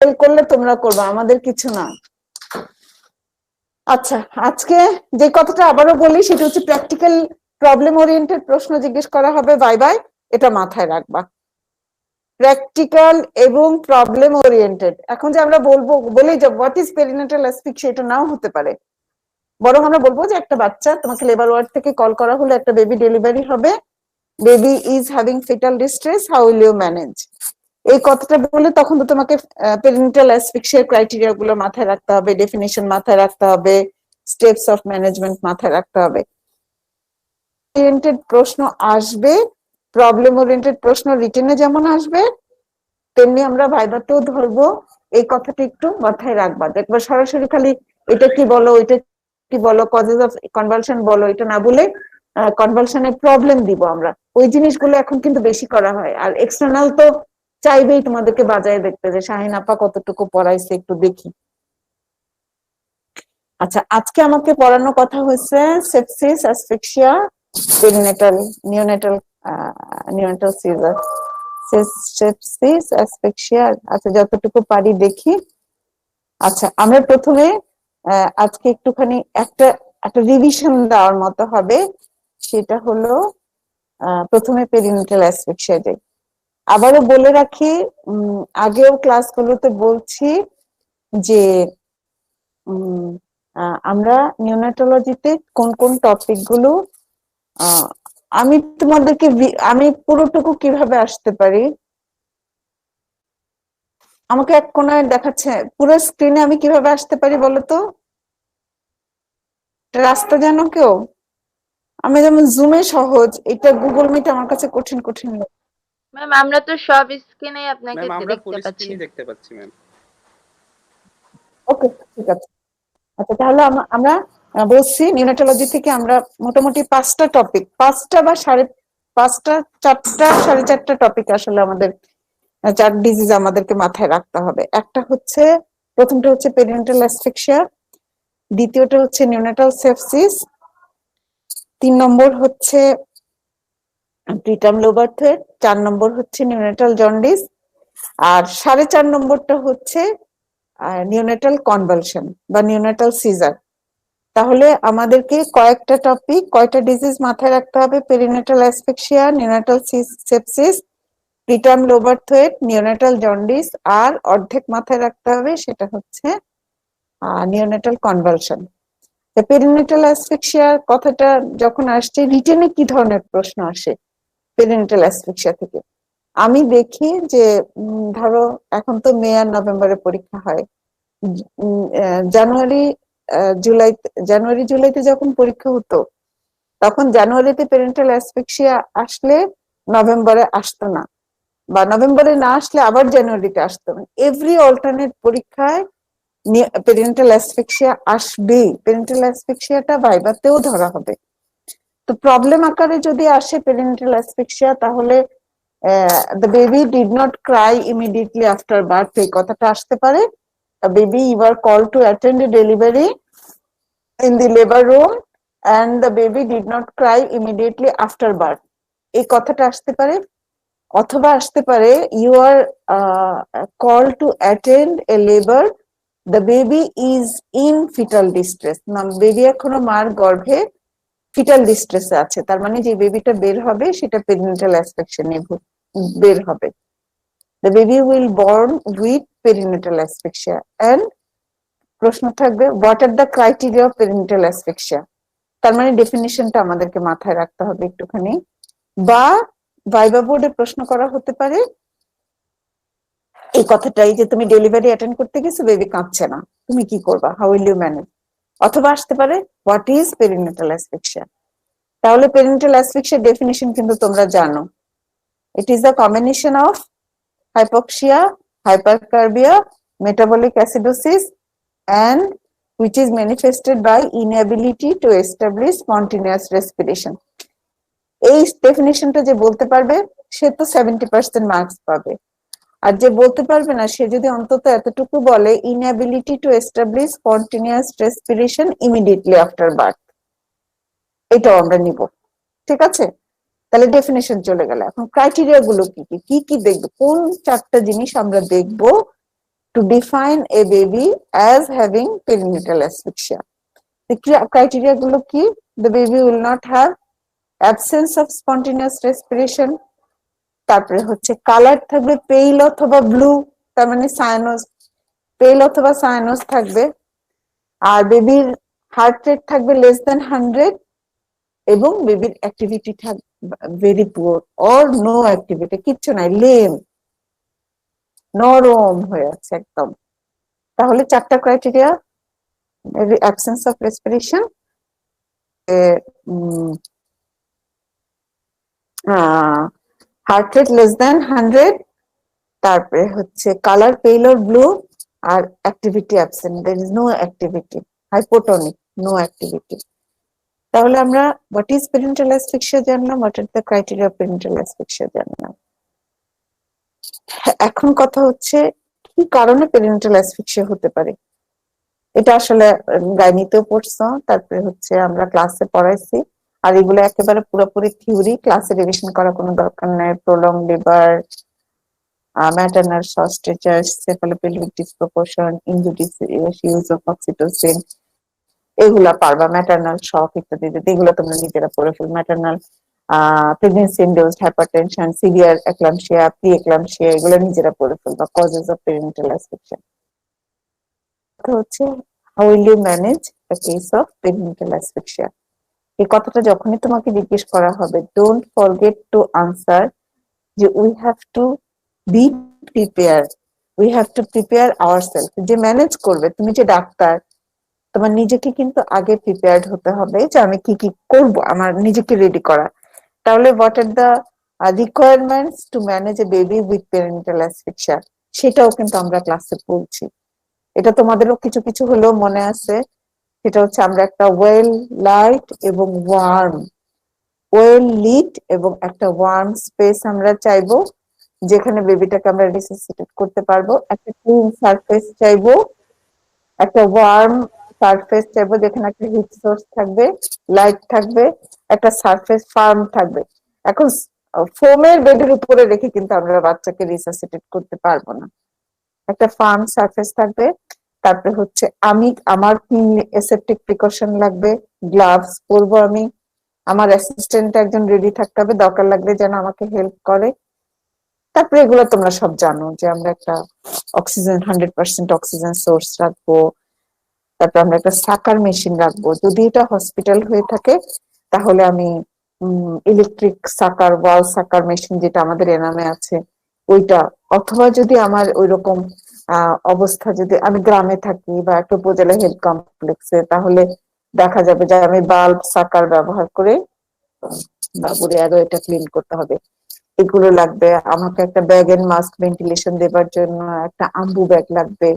Fail করলে তোমরা করবে, আমাদের কিছু না। আচ্ছা, আজকে যে কথাটা আবারও বলি সেটা হচ্ছে প্র্যাকটিক্যাল প্রবলেম ওরিয়েন্টেড প্রশ্ন জিজ্ঞেস করা হবে বাই, এটা মাথায় রাখবা। প্র্যাকটিক্যাল এবং প্রবলেম ওরিয়েন্টেড। এখন যে আমরা বলি যে হোয়াট ইজ পেরিনেটাল অ্যাসফিক্সিয়া, এটা নাও হতে পারে, বরং আমরা বলবো যে একটা বাচ্চা, তোমাকে লেবার ওয়ার্ড থেকে কল করা হলো, একটা বেবি ডেলিভারি হবে, baby is having fetal distress, how will you manage. এই কথাটা বলে তখন তো তোমাকে পেরিনেটাল অ্যাসফিক্সিয়ার ক্রাইটেরিয়া গুলো মাথায় রাখতে হবে, ডেফিনিশন মাথায় রাখতে হবে, স্টেপস অফ ম্যানেজমেন্ট মাথায় রাখতে হবে। ওরিয়েন্টেড প্রশ্ন আসবে, প্রবলেম ওরিয়েন্টেড প্রশ্ন রিটেনে যেমন আসবে তেমনি আমরা ভাইভাতেও ধরবো, এই কথাটা একটু মাথায় রাখবা। দেখবা সরাসরি খালি এটা কি বলো, এটা কি বলো, কজেস অফ কনভালশন বলো, এটা না বলে কনভালশনের প্রবলেম দিব আমরা। ওই জিনিসগুলো এখন কিন্তু বেশি করা হয়, আর এক্সটার্নাল তো চাইবেই তোমাদেরকে বাজায় দেখতে যে শাহিন আপা কতটুকু পড়াইছে একটু দেখি। আচ্ছা, আজকে আমাকে পড়ানো কথা হয়েছে sepsis, asphyxia, perinatal, neonatal seizure, sepsis, asphyxia. আচ্ছা, যতটুকু পারি দেখি। আচ্ছা, আমরা প্রথমে আজকে একটুখানি একটা একটা রিভিশন দেওয়ার মতো হবে, সেটা হলো প্রথমে পেরিনেটাল অ্যাসফিক্সিয়া যাই। আবারও বলে রাখি, আগেও ক্লাসগুলোতে বলছি যে আমরা নিওনেটোলজিতে কোন কোন টপিক গুলো, আমি তোমাদেরকে আমি পুরোটুকু কিভাবে আসতে পারি, আমাকে এক কোনায় দেখাচ্ছে, পুরো স্ক্রিনে আমি কিভাবে আসতে পারি বলতো, রাস্তা জানো কেউ? আমি যেমন জুমে সহজ, এটা গুগল মিট আমার কাছে কঠিন কঠিন লাগে। ম্যাম আমরা তো সব স্ক্রিনে আপনাকে ম্যাম আমরা ফুল দেখতে পাচ্ছি। স্ক্রিনই দেখতে পাচ্ছি ম্যাম। ওকে, ঠিক আছে। আচ্ছা, তাহলে আমরা বলছি নিউনেটোলজি থেকে আমরা মোটামুটি 5টা টপিক, 5টা বা 5:30, 4টা, 4:30 টপিক আসলে আমাদের 4 ডিজিজ আমাদেরকে মাথায় রাখতে হবে। একটা হচ্ছে, প্রথমটা হচ্ছে পেরিনেটাল অ্যাসফিক্সিয়া, দ্বিতীয়টা হচ্ছে নিউনেটাল সেপসিস, 3 নম্বর হচ্ছে প্রিটার্ম লো বার্থ ওয়েট, 4 নম্বর হচ্ছে নিউনেটাল জন্ডিস, আর 4.5 নম্বরটা হচ্ছে নিউনেটাল কনভালশন বা নিউনেটাল সিজার। তাহলে আমাদেরকে কয়েকটা টপিক, কয়টা ডিজিজ মাথায় রাখতে হবে? Perinatal asphyxia, neonatal sepsis, preterm low birth weight, neonatal jaundice, আর অর্ধেক মাথায় রাখতে হবে সেটা হচ্ছে নিউনেটাল কনভালশন। পেরিনেটাল অ্যাসফিক্সিয়ার কথাটা যখন আসছে, রিটেনে কি ধরনের প্রশ্ন আসে পেরিনেটাল অ্যাসফিক্সিয়া থেকে? আমি দেখি যে ধরো এখন তো মে আর নভেম্বরে পরীক্ষা হয়, জানুয়ারি জুলাইতে যখন পরীক্ষা হতো, তখন জানুয়ারিতে পেরেন্টাল অ্যাসফিক্সিয়া আসলে নভেম্বরে আসতো না, বা নভেম্বরে না আসলে আবার জানুয়ারিতে আসতো না। এভরি অল্টারনেট পরীক্ষায় পেরেন্টাল অ্যাসফিক্সিয়া আসবেই, পেরেন্টাল অ্যাসফিক্সিয়াটা ভাইভাতেও ধরা হবে। তো প্রবলেম আকারে যদি আসে পেরেন্টাল অ্যাসফিক্সিয়া, তাহলে the baby did not cry immediately after birth, এই কথাটা আসতে পারে। A baby, you were called to attend a delivery in the labor room and the baby did not cry immediately after birth, এই কথাটা আসতে পারে। অথবা আসতে পারে, you are called to attend a labor, the baby is in fetal distress, না baby এখনো মার গর্ভে ফিটাল ডিস্ট্রেসে আছে, তার মানে যে বেবিটা বের হবে সেটা পেরিনেটাল অ্যাসফিক্সিয়া বের হবে। The baby will born with perinatal asphyxia, and প্রশ্ন থাকবে what are the criteria of perinatal asphyxia, তার মানে ডেফিনিশনটা আমাদেরকে মাথায় রাখতে হবে একটুখানি। বা ভাইবা বোর্ডে প্রশ্ন করা হতে পারে এই কথাটাই, যে তুমি ডেলিভারি অ্যাটেন্ড করতে গেছো, বেবি কাঁদছে না, তুমি কি করবা, হাউ উইল ইউ ম্যানেজ। অথবা আসতে পারে হোয়াট ইজ পেরিনেটাল অ্যাসফিক্সিয়া। তাহলে পেরিনেটাল অ্যাসফিক্সিয়ার ডেফিনিশন কিন্তু তোমরা জানো, it is the combination of hypoxia, hypercarbia, metabolic acidosis, and which is manifested by inability to establish spontaneous respiration. এই ডেফিনিশনটা যে বলতে পারবে সে তো 70% মার্কস পাবে, আর যে বলতে পারবে না সে যদি অন্তত এতটুকু বলে inability to establish spontaneous respiration immediately after birth, এটাও আমরা নিব। ঠিক আছে, তাহলে ডেফিনেশন চলে গেল। এখন ক্রাইটেরিয়া গুলো কি কি দেখবো, কোন 4টা জিনিস আমরা দেখবো to define a baby as having perinatal asphyxia. The criteria গুলো কি? The baby will not have absence of spontaneous respiration. তারপরে হচ্ছে কালার থাকবে পেইল অথবা ব্লু, তার মানে সায়ানোস, পেইল অথবা সায়ানোস থাকবে। আর বেবির হার্ট রেট থাকবে লেস দেন 100 এবং বেবির অ্যাক্টিভিটি থাকবে very poor or no activity, কিচ্ছু নাই, লেম, নরম হয়ে আছে একদম। তাহলে 4টা criteria: absence of respiration, heart rate less than 100, তারপরে হচ্ছে কালার পেল অর ব্লু, আর activity absent, there is no activity, hypotonic, no activity. তাহলে আমরা হোয়াট ইজ পেরেন্টাল অ্যাসফিক্সিয়া জানলাম, what are the criteria of perinatal asphyxia জানলাম। এখন কথা হচ্ছে কি কারণে পেরেন্টাল অ্যাসফিক্সিয়া হতে পারে। এটা আসলে গাইনিতেও পড়ছো, তারপরে হচ্ছে আমরা ক্লাসে পড়াইছি, আর এগুলো একেবারে পুরোপুরি থিওরি, ক্লাসে রিভিশন করার কোনো দরকার নাই। Prolong liver, maternal shortages, cephalopelvic disproportion, injudicious use of oxytocin, এগুলা পারবা। ম্যাটার্নাল শক ইত্যাদি, এগুলো তোমরা নিজেরা পড়ে ফেল। Maternal pregnancy induced hypertension, severe eclampsia, pre eclampsia, এগুলো নিজেরা পড়ে ফেলবা। কজেস অফ পেরেন্টাল অ্যাসফিক্সিয়া হচ্ছে how will you manage the case of perinatal asphyxia. এই কথাটা যখনই তোমাকে জিজ্ঞেস করা হবে, ডোন্ট ফরগেট টু আনসার যে we have to be prepare, we have to prepare ourselves. যে ম্যানেজ করবে, তুমি যে ডাক্তার, তোমার নিজেকে কিন্তু আগে প্রিপেয়ার্ড হতে হবে যে আমি কি কি করব, আমার নিজেকে রেডি করা। তাহলে what are the requirements to manage A baby with parental asphyxia, সেটাও কিন্তু আমরা ক্লাসে পড়ছি। এটা তোমাদেরও কিছু কিছু হলেও মনে আছে। সেটা হচ্ছে আমরা একটা ওয়েল লাইট এবং ওয়ার্ম, ওয়েল লিট এবং একটা ওয়ার্ম স্পেস আমরা চাইবো যেখানে বেবিটাকে আমরা রিসাসিটেট করতে পারবো। একটা ক্লিন সারফেস চাইবো, একটা ওয়ার্ম সারফেস চাইবো যেখানে একটা হিট সোর্স থাকবে, লাইট থাকবে, একটা সারফেস ফার্ম থাকবে। এখন ফোমের বেডের উপরে রেখে কিন্তু আমরা বাচ্চাকে রিসাসিটেট করতে পারবো না, একটা ফার্ম সারফেস থাকবে। তারপরে হচ্ছে আমি আমার কি অ্যাসেপ্টিক প্রিকশন লাগবে, গ্লাভস পরবো আমি, আমার অ্যাসিস্ট্যান্ট একজন রেডি থাকতে হবে, দরকার লাগলে যেন আমাকে হেল্প করে। তারপরে এগুলো তোমরা সব জানো যে আমরা একটা অক্সিজেন 100% অক্সিজেন সোর্স রাখবো, তারপর আমরা একটা সাকার মেশিন রাখবো। যদি এটা হসপিটাল হয়ে থাকে তাহলে আমি ইলেকট্রিক সাকার, ওয়াল সাকার মেশিন যেটা আমাদের এনামে আছে ওইটা, অথবা যদি আমার ওইরকম অবস্থা, যদি আমি গ্রামে থাকি বা একটা উপজেলা হেলথ কমপ্লেক্সে, তাহলে দেখা যাবে যে আমি বাল্ব সাকার ব্যবহার করে বাবুরে আরো এটা ক্লিন করতে হবে, এগুলো লাগবে। আমাকে একটা ব্যাগ এন্ড মাস্ক ভেন্টিলেশন দেবার জন্য একটা আম্বু ব্যাগ লাগবে,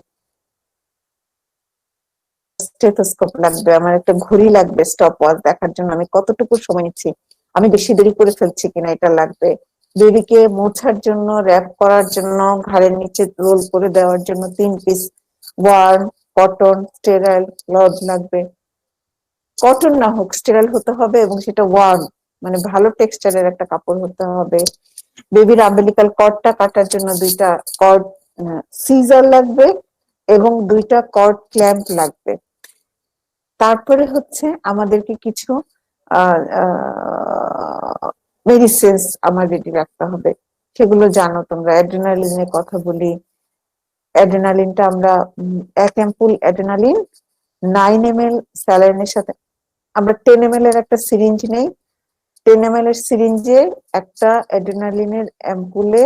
স্টেথোস্কোপ লাগবে, আমার একটা ঘড়ি লাগবে স্টপ ওয়াচ দেখার জন্য আমি কতটুকু সময় নিচ্ছি, আমি বেশি দেরি করে ফেলছি কিনা, এটা লাগবে। বেবিকে মোছার জন্য, র‍্যাপ করার জন্য, ঘাড়ের নিচে রোল করে দেওয়ার জন্য 3 piece warm cotton sterile cloth লাগবে। কটন না হোক, স্টেরাইল হতে হবে এবং সেটা ওয়ার্ম, মানে ভালো টেক্সচারের একটা কাপড় হতে হবে। বেবির আম্বিলিকাল কর্ডটা কাটার জন্য 2টা কর্ড সিজার লাগবে এবং 2টা কর্ড ক্ল্যাম্প লাগবে। তারপরে হচ্ছে আমাদেরকে কিছু মেডিসিনস আমার রেডি রাখতে হবে, সেগুলো জানো তোমরা। অ্যাড্রেনালিনের কথা বলি, অ্যাড্রেনালিনটা আমরা 1 অ্যাম্পুল অ্যাড্রেনালিন 9 ml স্যালাইনের সাথে, আমরা 10 ml এর একটা সিরিঞ্জ নেই, 10 ml এর সিরিঞ্জে একটা অ্যাড্রেনালিনের অ্যাম্পুলে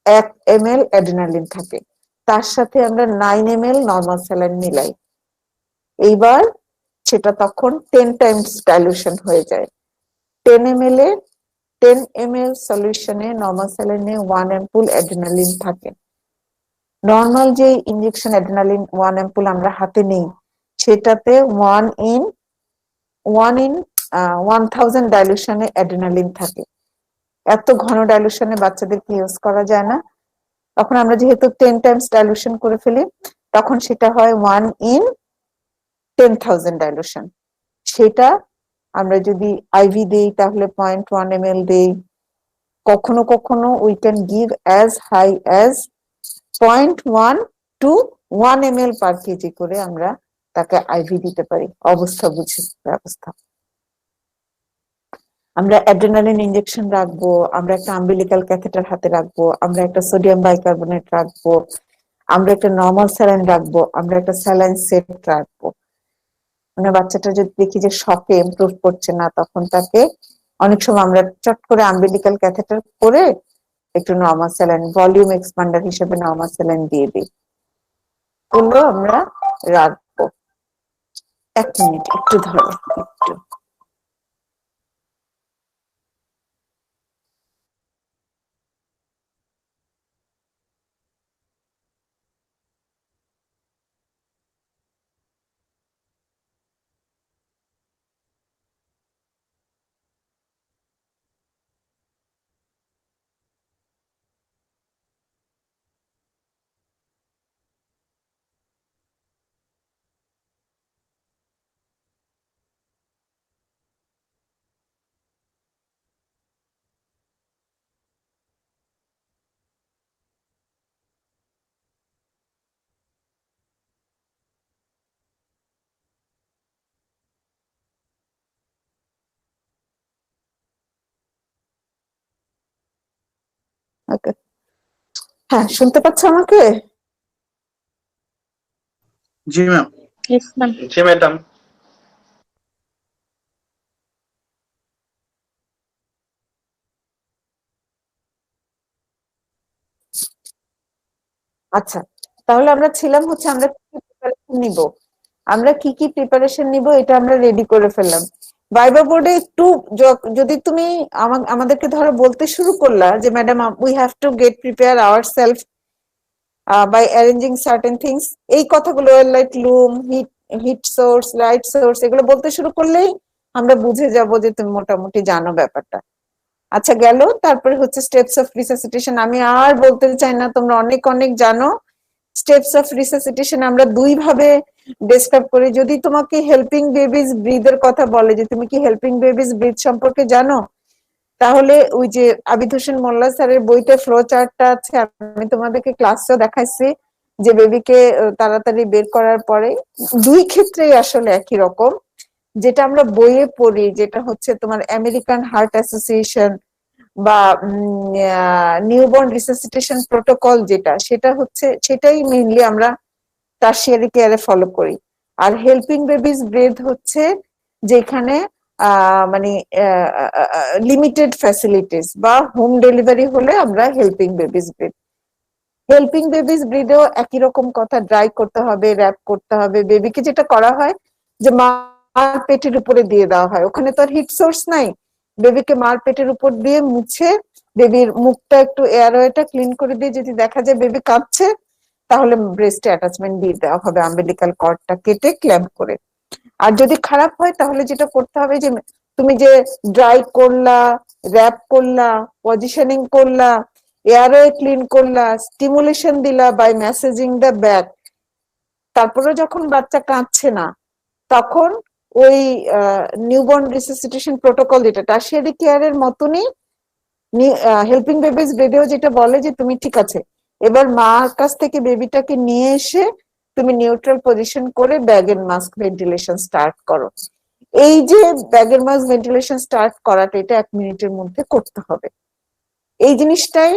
1 ml অ্যাড্রেনালিন থাকে, তার সাথে আমরা 9 ml নর্মাল স্যালাইন মিলাই। এইবার সেটা তখন 10 টাইমস ডাইলুশন হয়ে যায়। 10 ml এ 10 ml সলিউশনে নর্মাল স্যালাইনে 1 অ্যাম্পুল অ্যাড্রেনালিন থাকে। নর্মাল যে ইনজেকশন অ্যাড্রেনালিন 1 অ্যাম্পুল আমরা হাতে নেই, সেটাতে 1 in 1000 ডাইলুশনে অ্যাড্রেনালিন থাকে। এত ঘন ডাইলুশনে বাচ্চাদেরকে ইউজ করা যায় না, তখন আমরা যেহেতু 10 টাইমস ডাইলুশন করে ফেলি, তখন সেটা হয় 1 in 10,000 ডাইলুশন। সেটা আমরা যদি আইভি দেই তাহলে 0.1 ml দেই, কখনো কখনো we can give as high as 0.1 to 1 ml per kg করে আমরা তাকে আইভি দিতে পারি অবস্থা বুঝে ব্যবস্থা। আমরা অ্যাড্রেনালিন ইনজেকশন রাখবো, আমরা একটা আম্বিলিক্যাল ক্যাথেটার হাতে রাখবো, আমরা একটা সোডিয়াম বাইকার্বনেট রাখবো, আমরা একটা নর্মাল স্যালাইন রাখবো, আমরা একটা স্যালাইন সেট রাখবো। মানে বাচ্চাটা যদি দেখি যে শকে ইমপ্রুভ করছে না, তখন তাকে অনেক সময় আমরা চট করে আম্বিলিক্যাল ক্যাথেটার করে একটু নর্মাল স্যালাইন ভলিউম এক্সপান্ডার হিসেবে নর্মাল স্যালাইন দিয়ে দিই। এগুলো আমরা রাখবো। 1 মিনিট একটু ধরো একটু। ওকে, হ্যাঁ শুনতে পাচ্ছ আমাকে? জি ম্যাম। Yes, ma'am. জি ম্যাডাম। আচ্ছা, তাহলে আমরা ছিলাম হচ্ছে আমরা কি প্রিপারেশন নিব, আমরা কি কি প্রিপারেশন নিব এটা আমরা রেডি করে ফেললাম। ভাইবা বোর্ডে একটু যদি তুমি আমাদেরকে ধরো বলতে শুরু করলা যে madam we have to get prepare ourselves by arranging certain things, এই কথাগুলো like loom, heat source, light source, এগুলো বলতে শুরু করলেই আমরা বুঝে যাব যে তুমি মোটামুটি জানো ব্যাপারটা। আচ্ছা গেল, তারপরে হচ্ছে স্টেপস অফ রিসাসিটেশন। আমি আর বলতে চাই না, তোমরা অনেক অনেক জানো। স্টেপস অফ রিসাসিটেশন আমরা দুই ভাবে ডেসক্রাইব করি। যদি তোমাকে হেল্পিং বেবিজ ব্রিথের কথা বলে যে তুমি কি হেল্পিং বেবিজ ব্রিথ সম্পর্কে জানো, তাহলে ওই যে আবিদ হোসেন মোল্লা স্যারের বইতে ফ্লো চার্টটা আছে, আমি তোমাদেরকে ক্লাসেও দেখাইছি যে বেবিকে তাড়াতাড়ি বের করার পরে দুই ক্ষেত্রেই আসলে একই রকম। যেটা আমরা বইয়ে পড়ি, যেটা হচ্ছে তোমার আমেরিকান হার্ট অ্যাসোসিয়েশন বা নিউবর্ন রিসাসিটেশন প্রোটোকল, যেটা সেটা হচ্ছে সেটাই মেইনলি আমরা টারশিয়ারি কেয়ারে ফলো করি। আর হেল্পিং বেবিজ ব্রেথ হচ্ছে যেখানে মানে লিমিটেড ফ্যাসিলিটিস বা হোম ডেলিভারি হলে আমরা helping babies breath. Helping babies ব্রিডেও একই রকম কথা, ড্রাই করতে হবে, র্যাপ করতে হবে। বেবিকে যেটা করা হয় যে মার পেটের উপরে দিয়ে দেওয়া হয়, ওখানে তো আর হিট সোর্স নাই, বেবিকে মার পেটের উপর দিয়ে মুছে বেবির মুখটা একটু এয়ারওয়েটা ক্লিন করে দিয়ে যদি দেখা যায় বেবি কাঁপছে, তাহলে ব্রেস্টে অ্যাটাচমেন্ট দিয়ে দেওয়া হবে আম্বিলিক্যাল কর্ডটা কেটে ক্ল্যাম্প করে। আর যদি খারাপ হয় তাহলে যেটা করতে হবে যে তুমি যে ড্রাই করলা, র্যাপ করলা, পজিশনিং করলা, এয়ারওয়ে ক্লিন করলা, স্টিমুলেশন দিলা বাই ম্যাসেজিং দ্য ব্যাক, তারপরে যখন বাচ্চা কাঁদছে না, তখন ওই নিউবর্ন রিসাসিটেশন প্রোটোকল, যেটা টারশিয়ারি কেয়ারের মতনই হেল্পিং বেবিজ ব্রেডেও যেটা বলে যে তুমি ঠিক আছে, এবার মার কাছ থেকে বেবিটাকে নিয়ে এসে তুমি নিউট্রাল পজিশন করে bag and mask ventilation start করো। এই যে bag and mask ventilation start করাটা, এটা 1 মিনিটের মধ্যে করতে হবে। এই জিনিসটাই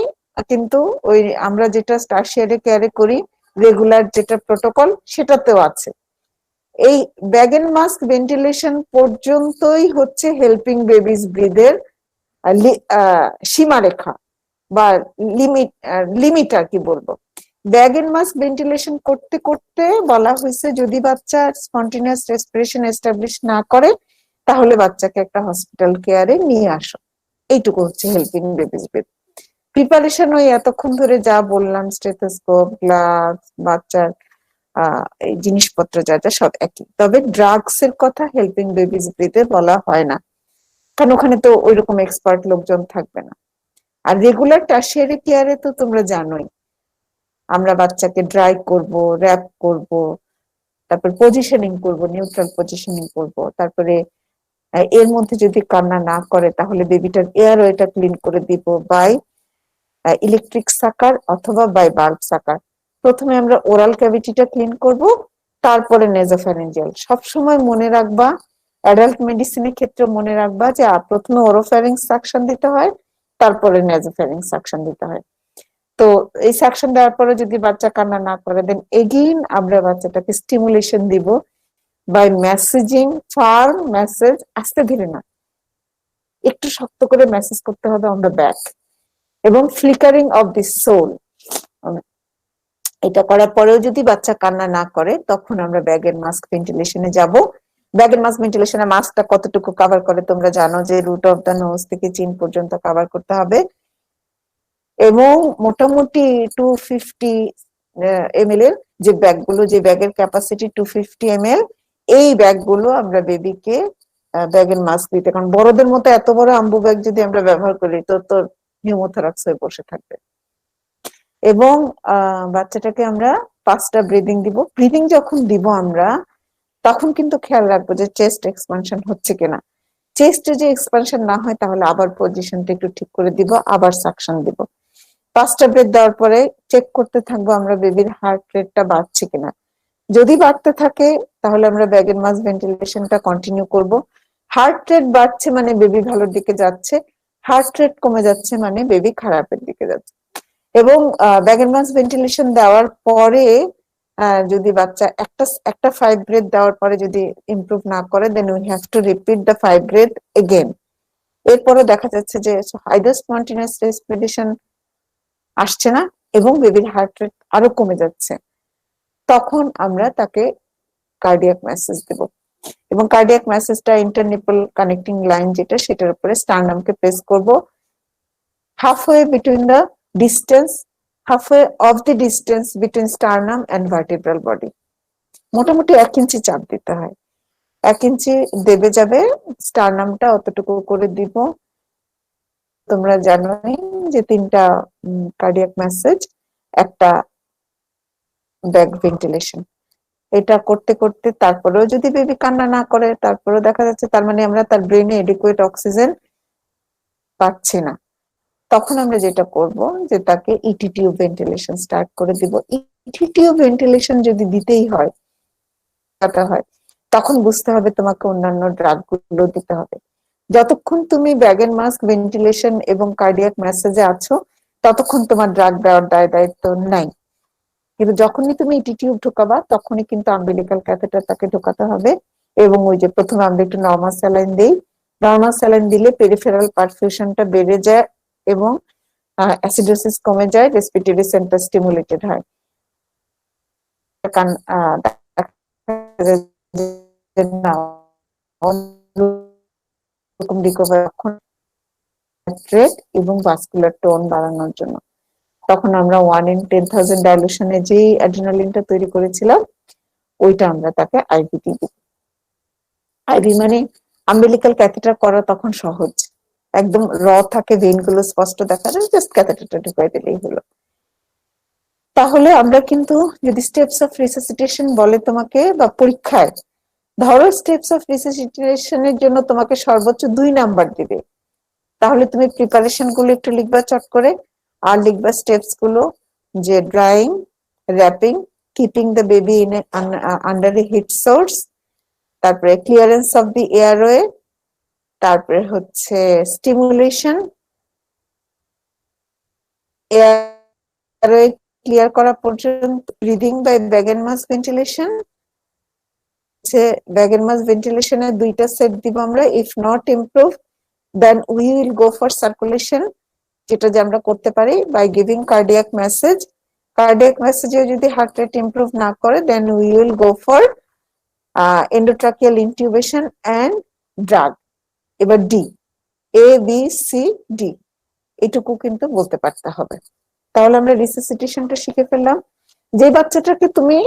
কিন্তু ওই আমরা যেটা টারশিয়ারি কেয়ারে করি রেগুলার যেটা প্রোটোকল সেটাতেও আছে। এই ব্যাগ এন্ড মাস্ক ভেন্টিলেশন পর্যন্তই হচ্ছে হেল্পিং বেবিজ ব্রিথের সীমারেখা বা লিমিট আর কি বলবো। ব্যাগ এন্ড মাস্ক ভেন্টিলেশন করতে করতে বলা হয়েছে যদি বাচ্চা স্পন্টেনিয়াস রেসপিরেশন এস্টাবলিশ না করে, তাহলে বাচ্চাকে একটা হসপিটাল কেয়ারে নিয়ে আসো। এইটুকু হচ্ছে হেল্পিং বেবিজ ব্রিথ। প্রিপারেশন ওই এতক্ষণ ধরে যা বললাম, স্টেথোস্কোপ, গ্লাভস, বাচ্চার এই জিনিসপত্র যা যা সব একই, তবে ড্রাগস এর কথা হেল্পিং বেবিজ ব্রিথে বলা হয় না, কারণ ওখানে তো ওইরকম এক্সপার্ট লোকজন থাকবে না। আর রেগুলার টারশিয়ারি কেয়ারে তো তোমরা জানোই আমরা বাচ্চাকে ড্রাই করব, র্যাপ করব, তারপর পজিশনিং করব, নিউট্রাল পজিশনিং করব, তারপরে এর মধ্যে যদি কান্না না করে তাহলে বেবিটার এয়ারওয়েটা ক্লিন করে দিব বাই ইলেকট্রিক সাকার অথবা বাই বাল্ব সাকার। প্রথমে আমরা ওরাল ক্যাভিটিটা ক্লিন করব, তারপরে নেজোফ্যারিঞ্জিয়াল। সবসময় মনে রাখবা, অ্যাডাল্ট মেডিসিনের ক্ষেত্রে মনে রাখবা যে প্রথমে ওরোফ্যারিংস সাকশন দিতে হয়, তারপরে নেজোফ্যারিংস সাকশন দিতে হয়। তো এই সাকশন দেওয়ার পরে যদি বাচ্চা কান্না না করে, দেন এগেইন আমরা বাচ্চাটাকে স্টিমুলেশন দিব বাই মেসেজিং, ফার্ম মেসেজ, আস্তে ধীরে না, একটু শক্ত করে মেসেজ করতে হবে অন দ্য ব্যাক, এবং ফ্লিকারিং অফ দি সোল। এটা করার পরেও যদি বাচ্চা কান্না না করে, তখন আমরা ব্যাগের মাস্ক ভেন্টিলেশনে যাব। ব্যাগের মাস্ক ভেন্টিলেশনে মাস্কটা কতটুকু কভার করে তোমরা জানো, যে রুট অফ দ্য নোজ থেকে চিন পর্যন্ত কভার করতে হবে, এবং মোটামুটি 250 ml এর যে ব্যাগগুলো, যে ব্যাগের ক্যাপাসিটি 250 ml, এই ব্যাগগুলো আমরা বেবিকে ব্যাগের মাস্ক দিতে, কারণ বড়দের মতো এত বড় আম্বু ব্যাগ যদি আমরা ব্যবহার করি তো তো নিউমোথরাক্স হয়ে বসে থাকবে। এবং বাচ্চাটাকে আমরা 5টা ব্রিদিং দিব। ব্রিদিং যখন দিব আমরা, তখন কিন্তু খেয়াল রাখবো যে চেস্ট এক্সপানশন হচ্ছে কিনা। চেস্টে যে এক্সপানশন না হয়, তাহলে আবার পজিশনটা একটু ঠিক করে দিব, আবার সাকশন দিব। 5টা ব্রেথ দেওয়ার পরে চেক করতে থাকবো আমরা বেবির হার্ট রেটটা বাড়ছে কিনা। যদি বাড়তে থাকে, তাহলে আমরা ব্যাগের মাস ভেন্টিলেশনটা কন্টিনিউ করব। হার্ট রেট বাড়ছে মানে বেবি ভালোর দিকে যাচ্ছে, হার্ট রেট কমে যাচ্ছে মানে বেবি খারাপের দিকে যাচ্ছে। এবং ব্যাগের মাস ভেন্টিলেশন দেওয়ার পরে যদি বাচ্চা একটা 5 ব্রেথ দেওয়ার পরে যদি ইমপ্রুভ না করে, then we have to repeat the 5 breath again. এরপরে দেখা যাচ্ছে যে আইদার স্পন্টেনিয়াস রেসপিরেশন আসছে না এবং বেবির হার্ট রেট আরো কমে যাচ্ছে, তখন আমরা তাকে কার্ডিয়াক মেসেজ দেব। এবং কার্ডিয়াক মেসেজটা ইন্টারনিপল কানেক্টিং লাইন যেটা, সেটার উপরে স্টারনামকে প্রেস করব, halfway between the distance, halfway of the distance between sternum and vertebral body. মোটামুটি 1 ইঞ্চি চাপ দিতে হয়, 1 ইঞ্চি দেবে যাবে, স্টারনামটা অতটুকু করে দিব। তোমরা জানোই যে 3টা কার্ডিয়াক মেসেজ, একটা ব্যাগ ভেন্টিলেশন। এটা করতে করতে তারপরেও যদি বেবি কান্না না করে, তারপরেও দেখা যাচ্ছে তার মানে আমরা তার ব্রেনে এডিকুয়েট অক্সিজেন পাচ্ছি না, তখন আমরা যেটা করব যে তাকে ইটি টিউব ভেন্টিলেশন স্টার্ট করে দিব। ইটি টিউব ভেন্টিলেশন যদি দিতেই হয়, তখন বুঝতে হবে তোমাকে অন্যান্য ড্রাগ গুলো দিতে হবে। যতক্ষণ তুমি ব্যাগ এন্ড মাস্ক ভেন্টিলেশন এবং কার্ডিয়াক মেসেজে আছো, ততক্ষণ তোমার ড্রাগ দেওয়ার দায়িত্ব নাই। কিন্তু যখনই তুমি ইটি টিউব ঢোকাবা, তখনই কিন্তু আম্বিলিকাল ক্যাথেটার তাকে ঢোকাতে হবে। এবং ওই যে প্রথমে আমরা একটু নরমাল স্যালাইন দিই, নরমাল স্যালাইন দিলে পেরিফেরাল পারফিউশনটা বেড়ে যায় এবং অ্যাসিডোসিস কমে যায়, রেসপিরেটরি সেন্টার স্টিমুলেটেড হয়। এবং ভাস্কুলার টোন বাড়ানোর জন্য তখন আমরা 1 in 10,000 ডাইলুশনে যে অ্যাড্রিনালিনটা তৈরি করেছিলাম, ওইটা আমরা তাকে আইভিটি দিই। আইভি মানে আম্বিলিকাল ক্যাথেটার করা তখন সহজ, একদম র থাকে, ভেইন গুলো স্পষ্ট দেখা যায়, জাস্ট ক্যাথেটারটা ঢুকাই দিলেই হলো। তাহলে আমরা কিন্তু, যদি স্টেপস অফ রিসাসিটেশন বলে তোমাকে বা পরীক্ষায়, ধরো স্টেপস অফ রিসাসিটেশনের জন্য তোমাকে সর্বোচ্চ 2 নাম্বার দিবে, তাহলে তুমি প্রিপারেশন গুলো একটু লিখবা চট করে, আর লিখবা স্টেপস গুলো, যে drying, wrapping, keeping the baby in under a heat source, তারপরে ক্লিয়ারেন্স অফ দি এয়ারওয়ে, তারপরে হচ্ছে স্টিমুলেশন, এয়ারওয়ে ক্লিয়ার করা পর্যন্ত breathing by bag and mask ventilation. Bag and mask ভেন্টিলেশনের 2টা সেট দিব আমরা। If not improve, then we will go for circulation, যেটা যে আমরা করতে পারি by giving cardiac massage. Cardiac মেসেজে যদি হার্ট রেট ইমপ্রুভ না করে, then we will go for endotracheal intubation and drug. এবার D, A B C D, এটুকু কিন্তু বলতে পারতে হবে। তাহলে আমরা রিসাসিটেশনটা শিখে ফেললাম। যে বাচ্চাটাকে তুমি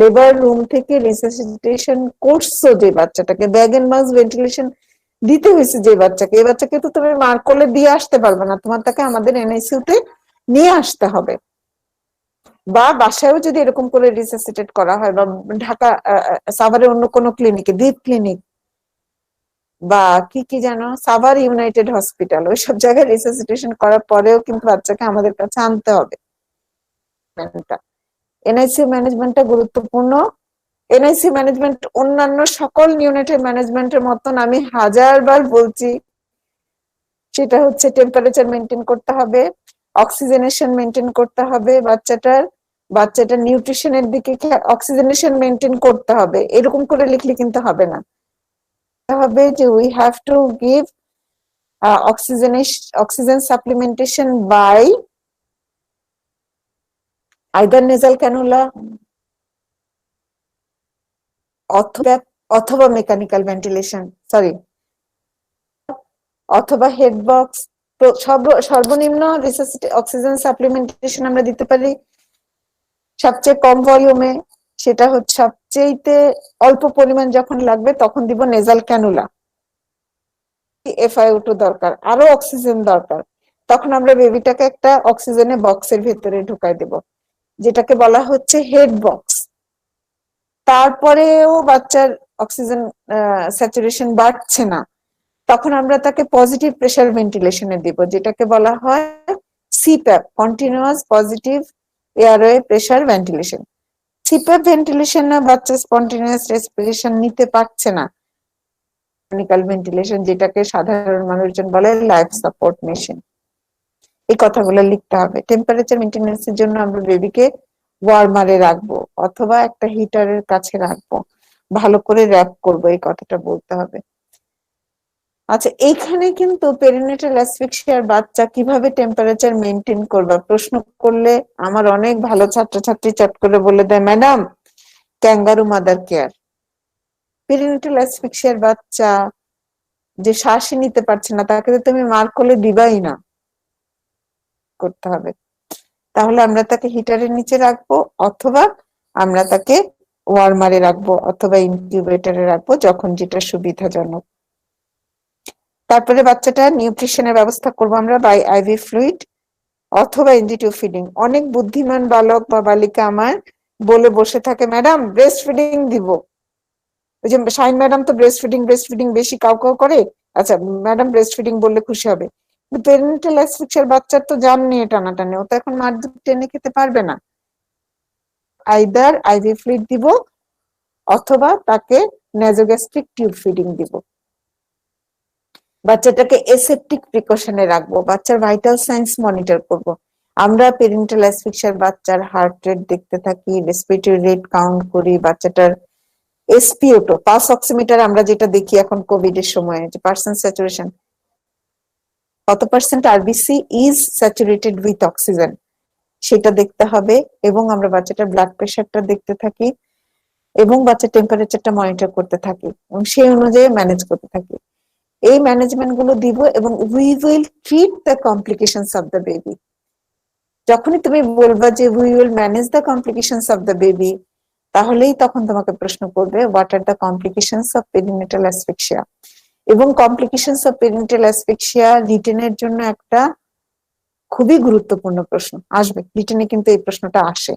লেবার রুম থেকে রিসাসিটেশন করছো, যে বাচ্চাটাকে ব্যাগ এন্ড মাস্ক ভেন্টিলেশন দিতে হয়েছে, যে বাচ্চাকে, এই বাচ্চাকে তো তুমি মার্ক করলে দিয়ে আসতে পারবে না, তোমার তাকে আমাদের এনআইসিইউ তে নিয়ে আসতে হবে। বা বাসায়ও যদি এরকম করে রিসাসিটেট করা হয়, বা ঢাকা সাভারের অন্য কোনো ক্লিনিকে, দ্বীপ ক্লিনিক বা কি কি যেন, সাভার ইউনাইটেড হসপিটাল, ওইসব জায়গায় রিসাসিটেশন করার পরেও কিন্তু বাচ্চাকে আমাদের কাছে আনতে হবে। এনআইসিইউ ম্যানেজমেন্টটা গুরুত্বপূর্ণ। এনআইসিইউ ম্যানেজমেন্ট অন্যান্য সকল ইউনিটের ম্যানেজমেন্টের মতন আমি 1000বার বলছি, সেটা হচ্ছে টেম্পারেচার মেনটেন করতে হবে, অক্সিজেনেশন মেনটেন করতে হবে, বাচ্চাটার নিউট্রিশনের দিকে অক্সিজেনেশন মেনটেন করতে হবে। এরকম করে লিখলে কিন্তু হবে না, হবে যে we have to give oxygen supplementation by either nasal cannula অথবা মেকানিক্যাল ভেন্টিলেশন, সরি, অথবা হেড বক্স। তো সর্বনিম্ন অক্সিজেন সাপ্লিমেন্টেশন আমরা দিতে পারি সবচেয়ে কম ভলিউমে, সেটা হচ্ছে সবচেয়ে অল্প পরিমাণ যখন লাগবে তখন দিব নেজাল ক্যানুলা। FiO2 দরকার, আরো অক্সিজেন দরকার, তখন আমরা বেবিটাকে একটা অক্সিজেনের বক্সের ভেতরে ঢুকাই দেব, যেটাকে বলা হচ্ছে হেড বক্স। তারপরেও বাচ্চার অক্সিজেন স্যাচুরেশন বাড়ছে না, তখন আমরা তাকে পজিটিভ প্রেসার ভেন্টিলেশনে দিব, যেটাকে বলা হয় CPAP, continuous positive airway pressure ventilation. CPAP ভেন্টিলেশনে বাচ্চা স্পন্টেনিয়াস রেসপিরেশন নিতে পারছে না, মেকানিক্যাল ভেন্টিলেশন, যেটাকে সাধারণ মানুষজন বলে লাইফ সাপোর্ট মেশিন। এই কথাগুলো লিখতে হবে। টেম্পারেচার মেনটেন্যান্সের জন্য আমরা বেবিকে ওয়ার্মারে রাখবো অথবা একটা হিটারের কাছে রাখবো, ভালো করে র্যাপ করবো, এই কথাটা বলতে হবে। আচ্ছা, এইখানে কিন্তু পেরিনেটাল অ্যাসফিক্সিয়ার বাচ্চা কিভাবে টেম্পারেচার মেনটেন করবে প্রশ্ন করলে আমার অনেক ভালো ছাত্রছাত্রী চট করে বলে দেয়, madam kangaroo mother care. Perinatal অ্যাসফিক্সিয়ার বাচ্চা যে শ্বাসই নিতে পারছে না, তাকে তো তুমি মার কোলে দিবাই না, করতে হবে। তাহলে আমরা তাকে হিটারের নিচে রাখবো অথবা আমরা তাকে ওয়ার্মারে রাখবো অথবা ইনকিউবেটরে রাখবো, যখন যেটা সুবিধাজনক। তারপরে বাচ্চাটা নিউট্রিশনের ব্যবস্থা করবো আমরা বাই আইভি ফ্লুইড অথবা এনজি2 ফিডিং। অনেক বুদ্ধিমান বালক বা বালিকা আমার বলে বসে থাকে, ম্যাডাম ব্রেস্ট ফিডিং দিব। ওই যে শাইন ম্যাডাম তো ব্রেস্ট ফিডিং বেশি কাউ করে। আচ্ছা ম্যাডাম ব্রেস্ট ফিডিং বললে খুশি হবে, পেরেন্টাল অ্যাসফিক্সিয়ার বাচ্চার তো জান নিয়ে টানাটানি, ও তো এখন মার দুধ টেনে খেতে পারবে না। আইদার আইভি ফ্লুইড দিব অথবা তাকে নেজোগ্যাস্ট্রিক টিউব ফিডিং দিব। বাচ্চাটাকে এসেপটিক প্রিকশনে রাখবো, বাচ্চার ভাইটাল সাইন্স মনিটর করব। আমরা পেরেন্টাল অ্যাসফিক্সিয়ার বাচ্চার হার্ট রেট দেখতে থাকি, রেসপিরেটরি রেট কাউন্ট করি, বাচ্চাটার SpO2 পালস অক্সিমিটার আমরা যেটা দেখি এখন কোভিড এর সময়, যে পার্সেন্ট স্যাচুরেশন, কত percent RBC is saturated with oxygen, সেটা দেখতে হবে। এবং আমরা বাচ্চাটার ব্লাড প্রেশারটা দেখতে থাকি এবং বাচ্চার টেম্পারেচারটা মনিটর করতে থাকি এবং সেই অনুযায়ী ম্যানেজ করতে থাকি। এই ম্যানেজমেন্ট গুলো দিব এবং we will treat the complications of the baby. যখনই তুমি বলবা যে we will manage the complications of the baby, তাহলেই তখন তোমাকে প্রশ্ন করবে what are the complications of perinatal asphyxia. এবং কমপ্লিকেশনস অফ পেরিনেটাল অ্যাসফিক্সিয়া রিটেনের জন্য একটা খুবই গুরুত্বপূর্ণ প্রশ্ন আসবে, রিটেনে কিন্তু এই প্রশ্নটা আসে।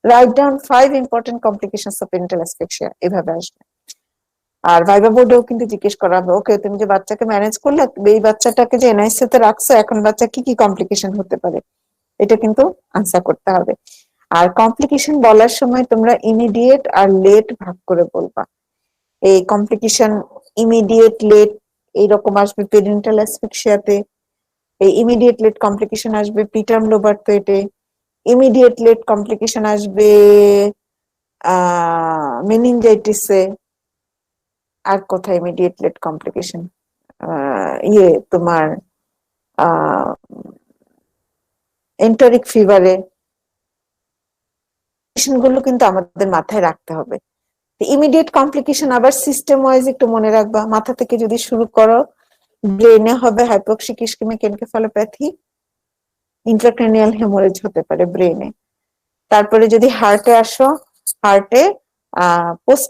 Write down 5 important complications of perinatal asphyxia, এভাবে আসবে। আর ভাইবা বোর্ডেও কিন্তু জিজ্ঞেস করা হবে, ওকে তুমি যে বাচ্চাকে ম্যানেজ করলে, এই বাচ্চাটাকে যে এনআইসিইউ তে রাখছো, এখন বাচ্চা কি কি কমপ্লিকেশন হতে পারে, এটা কিন্তু আনসার করতে হবে। আর কমপ্লিকেশন বলার সময় তোমরা ইমিডিয়েট আর লেট ভাগ করে বলবা। এই কমপ্লিকেশন ইমিডিয়েট লেট এইরকম আসবে পেরিনেটাল অ্যাসফিক্সিয়াতে, এই ইমিডিয়েট লেট কমপ্লিকেশন আসবে প্রিটার্ম লোবার্থয়েটে, ইমিডিয়েট লেট কমপ্লিকেশন আসবে মেনিনজাইটিসে। আর কোথায় ইমিডিয়েট লেট কমপ্লিকেশন, তোমার এন্টারিক ফিভারে, গুলো কিন্তু আমাদের মাথায় রাখতে হবে। ইমিডিয়েট কমপ্লিকেশন আবার সিস্টেম ওয়াইজ একটু মনে রাখবা। মাথা থেকে যদি শুরু করো, ব্রেনে হবে hypoxic ischaemic encephalopathy, intracranial haemorrhage হতে পারে ব্রেনে। তারপরে যদি হার্টে আসো, হার্টে পোস্ট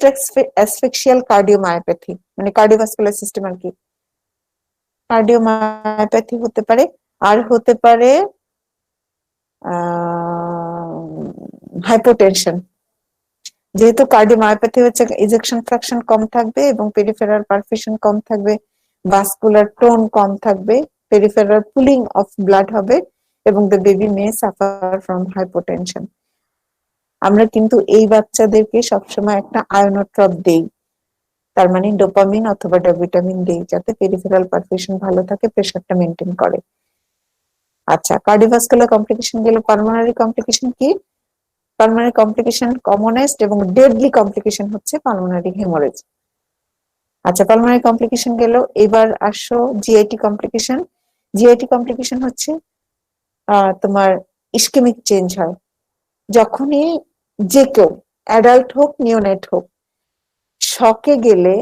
অ্যাসফিক্সিয়াল কার্ডিওমায়োপ্যাথি, মানে কার্ডিওভাস্কুলার সিস্টেম আর কি, কার্ডিওমায়োপ্যাথি হতে পারে। আর হতে পারে হাইপোটেনশন, যেহেতু কার্ডিওমায়োপ্যাথি হচ্ছে ইজেকশন ফ্র্যাকশন কম থাকবে এবং পেরিফেরাল পারফিউশন কম থাকবে, ভাস্কুলার টোন কম থাকবে, পেরিফেরাল পুলিং অফ ব্লাড হবে এবং the baby May suffer from hypotension. আমরা কিন্তু এই বাচ্চাদেরকে সবসময় একটা আয়োনোট্রপ দেই, তার মানে ডোপামিন অথবা ভিটামিন দেই, যাতে পেরিফেরাল পারফিউশন ভালো থাকে, প্রেশারটা মেনটেন করে। আচ্ছা, কার্ডিওভাস্কুলার কমপ্লিকেশন গেল। পালমোনারি কমপ্লিকেশন কি? পালমোনারি কমপ্লিকেশন কমনেস্ট এবং ডেডলি কমপ্লিকেশন হচ্ছে পালমোনারি হেমোরেজ। আচ্ছা, পালমোনারি কমপ্লিকেশন গেল। এবার আসো জিআইটি কমপ্লিকেশন। জিআইটি কমপ্লিকেশন হচ্ছে তোমার ইসকেমিক চেঞ্জ হয় যখনই যে কেউ, অ্যাডাল্ট হোক নিওনেট হোক, শকে গেলে,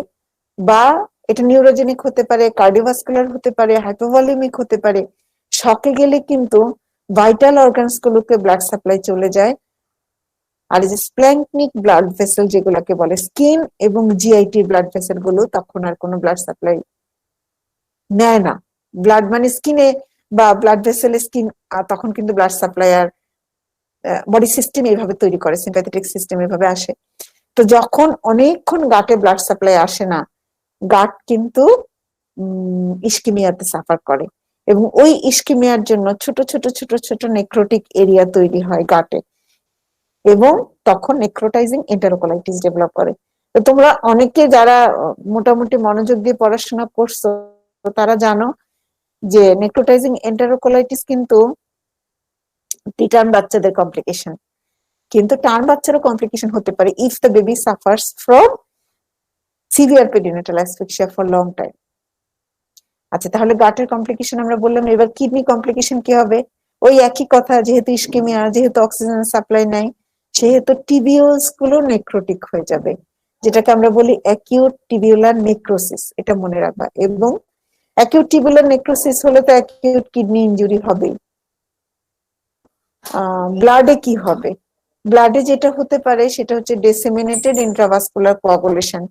বা এটা নিউরোজেনিক হতে পারে, কার্ডিওভাস্কুলার হতে পারে, হাইপোভলিমিক হতে পারে, শকে গেলে কিন্তু ভাইটাল অর্গানস গুলোকে ব্লাড সাপ্লাই চলে যায়। আর এই যে স্প্ল্যাঙ্কনিক ব্লাড ভেসেল যেগুলোকে বলে, স্কিন এবং জিআইটি ব্লাড ভেসেল গুলো তখন আর কোনো ব্লাড সাপ্লাই নেয় না। ব্লাড মানে স্কিনে বা ব্লাড ভেসেলে স্কিন, তখন কিন্তু ব্লাড সাপ্লাই আর বডি সিস্টেম এইভাবে তৈরি করে, সিম্প্যাথেটিক সিস্টেম এভাবে আসে। তো যখন অনেকক্ষণ গাটে ব্লাড সাপ্লাই আসে না, গাট কিন্তু ইস্কিমিয়াতে সাফার করে, এবং ওই ইস্কিমিয়ার জন্য ছোট ছোট ছোট ছোট নেক্রোটিক এরিয়া তৈরি হয় গাটে, এবং তখন নেক্রোটাইজিং এন্টারোকোলাইটিস ডেভেলপ করে। তো তোমরা অনেকে যারা মোটামুটি মনোযোগ দিয়ে পড়াশোনা করছো, তারা জানো যে নেক্রোটাইজিং এন্টারোকোলাইটিস কিন্তু প্রিটার্ম বাচ্চাদের কমপ্লিকেশন, কিন্তু টার্ম বাচ্চারও কমপ্লিকেশন হতে পারে if the baby suffers from severe perinatal asphyxia for long time. আচ্ছা, তাহলে গাটের কমপ্লিকেশন আমরা বললাম। এবার কিডনি কমপ্লিকেশন কি হবে? ওই একই কথা, যেহেতু ইস্কেমিয়া, যেহেতু অক্সিজেন সাপ্লাই নাই, সেহেতু টিবিউলস গুলো নেক্রোটিক হয়ে যাবে, যেটাকে আমরা বলি অ্যাকিউট টিবিউলার নেক্রোসিস। এটা মনে রাখবা। এবং অ্যাকিউট টিবিউলার নেক্রোসিস হলে তো অ্যাকিউট কিডনি ইনজুরি হবেই। ব্লাডে কি হবে? ব্লাডে যেটা হতে পারে সেটা হচ্ছে ডিসেমিনেটেড ইন্ট্রাভাস্কুলার কোয়াগুলেশন।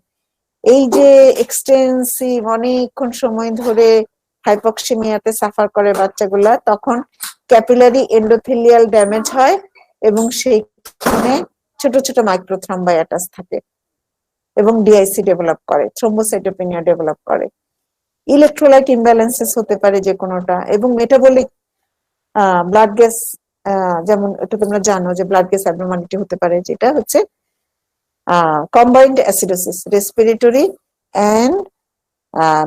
এই যে এক্সটেন্সিভ অনেকক্ষণ সময় ধরে হাইপক্সিমিয়াতে সাফার করে বাচ্চাগুলা, তখন ক্যাপিলারি এন্ডোথেলিয়াল ড্যামেজ হয় এবং সেইখানে ছোট ছোট মাইক্রোথ্রম্বাইটাস থাকে এবং ডিআইসি ডেভেলপ করে, থ্রোম্বোসাইটোপেনিয়া ডেভেলপ করে। ইলেকট্রোলাইট ইমব্যালেন্সেস হতে পারে যে কোনোটা, এবং মেটাবলিক ব্লাড গ্যাস, যেমন এটা তোমরা জানো যে ব্লাড গ্যাস অ্যাবনর্মালিটি হতে পারে, যেটা হচ্ছে combined acidosis, respiratory and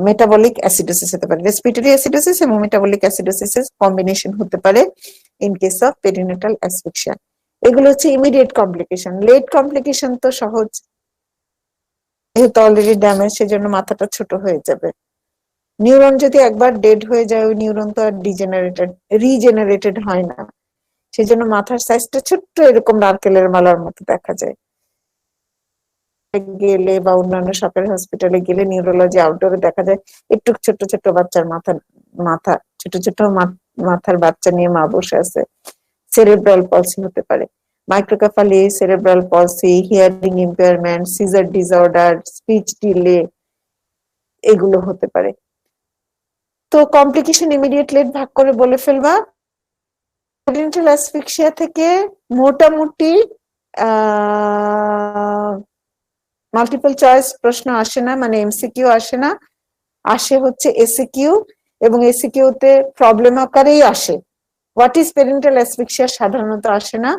metabolic acidosis হতে পারে। রেসপিরেটরি অ্যাসিডোসিস এবং মেটাবলিক অ্যাসিডোসিস এর কম্বিনেশন হতে পারে in case of perinatal asphyxia. এগুলো হচ্ছে ইমিডিয়েট কমপ্লিকেশন। লেট কমপ্লিকেশন তো সহজ, যেহেতু অলরেডি ড্যামেজ, সেজন্য মাথাটা ছোট হয়ে যাবে। নিউরন যদি একবার ডেড হয়ে যায়, ওই নিউরন তো আর রিজেনারেটেড হয় না, সেজন্য মাথার সাইজটা ছোট্ট, এরকম নারকেলের মালার মতো দেখা যায়। গেলে বা অন্যান্য সরকারি হসপিটালে গেলে নিউরোলজি আউটডোরে দেখা যায় একটু ছোট ছোট বাচ্চার মাথা ছোট ছোট মাথার বাচ্চা নিয়ে মা বসে আছে। সেরেব্রাল পলসি হতে পারে, microcephaly, cerebral palsy, hearing impairment, seizure disorder, speech delay, এগুলো হতে পারে। তো কমপ্লিকেশন ইমিডিয়েট লেট ভাগ করে বলে ফেলবা। পেরিনেটাল অ্যাসফিক্সিয়া থেকে মোটামুটি মাল্টিপল চয়েস প্রশ্ন আসে না, মানে এমসিকিউ আসে না, আসে হচ্ছে এসিকিউ, এবং এসিকিউ তে প্রবলেম আকারেই আসে। হোয়াট ইজ পেরিনেটাল অ্যাসফিক্সিয়া সাধারণত আসে না।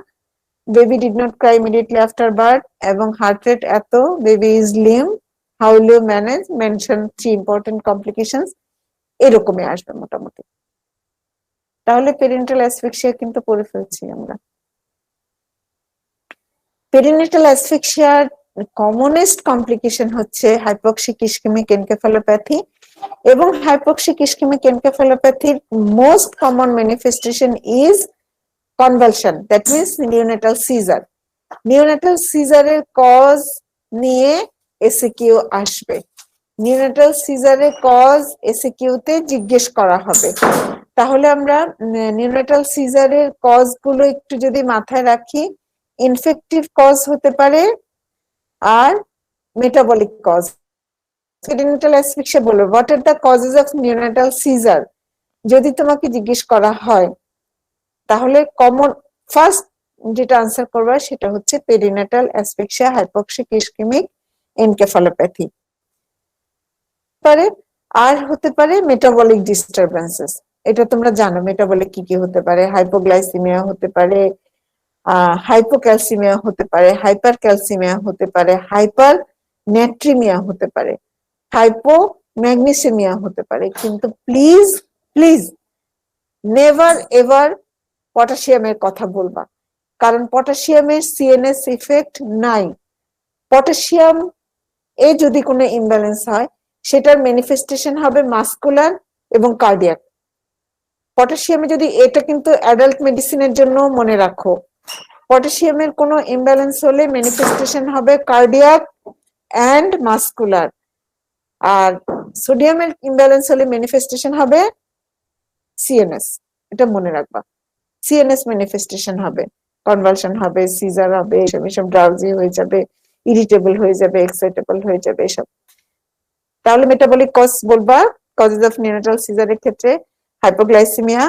Baby did not cry immediately after birth, এবং হার্ট রেট এত, baby is limp, how will you manage, mention 3 important complications, এরকমই আসবে মোটামুটি। তাহলে পেরিনেটাল অ্যাসফিক্সিয়া কিন্তু পড়ে ফেলছি আমরা। পেরিনেটাল অ্যাসফিক্সিয়ার কমনেস্ট কমপ্লিকেশন হচ্ছে হাইপক্সিক ইসকেমিক এনকেফালোপ্যাথি, এবং হাইপক্সিক ইসকেমিক এনকেফালোপ্যাথির most common manifestation is convulsion, that means neonatal seizure. Neonatal সিজারের কজ নিয়ে এসিকিউ আসবে, নিওনেটাল সিজারের কজ এসিকিউ তে জিজ্ঞেস করা হবে। তাহলে আমরা নিওনেটাল সিজারের কজ গুলো একটু যদি মাথায় রাখি, ইনফেক্টিভ কজ হতে পারে আর মেটাবলিক কজ। পেরিনেটাল অ্যাসফিক্সিয়া বলবো what are the causes of neonatal seizure যদি তোমাকে জিজ্ঞেস করা হয়, তাহলে কমন ফার্স্ট যেটা আনসার করবা সেটা হচ্ছে perinatal asphyxia hypoxic ischemic encephalopathy পারে। আর হতে পারে মেটাবলিক ডিস্টারবেন্সেস, এটা তোমরা জানো মেটাবলিক কি কি হতে পারে, হাইপোগ্লাইসিমিয়া হতে পারে, হাইপোক্যালসিমিয়া হতে পারে, হাইপার ক্যালসিমিয়া হতে পারে, হাইপার নেট্রিমিয়া হতে পারে, হাইপো ম্যাগনেসিমিয়া হতে পারে। কিন্তু প্লিজ প্লিজ নেভার এভার পটাশিয়ামের কথা বলবা, কারণ পটাশিয়ামের সিএনএস ইফেক্ট নাই। পটাশিয়াম এ যদি কোনো ইমব্যালেন্স হয় সেটার ম্যানিফেস্টেশন হবে মাসকুলার এবং কার্ডিয়াক। পটাশিয়ামে যদি, এটা কিন্তু অ্যাডাল্ট মেডিসিনের জন্য মনে রাখো, পটাশিয়ামের কোনো ইমব্যালেন্স হলে ম্যানিফেস্টেশন হবে কার্ডিয়াক অ্যান্ড মাসকুলার, আর সোডিয়ামের ইমব্যালেন্স হলে ম্যানিফেস্টেশন হবে সিএনএস। এটা মনে রাখবা, সিএনএস ম্যানিফেস্টেশন হবে, কনভালশন হবে, সিজার হবে, এসব ড্রাউজি হয়ে যাবে, ইরিটেবল হয়ে যাবে, এক্সাইটেবল হয়ে যাবে, এসব। তাহলে মেটাবলিক কজ বলবা, কজেস অফ নিউনাটাল সিজারের ক্ষেত্রে হাইপোগ্লাইসিমিয়া,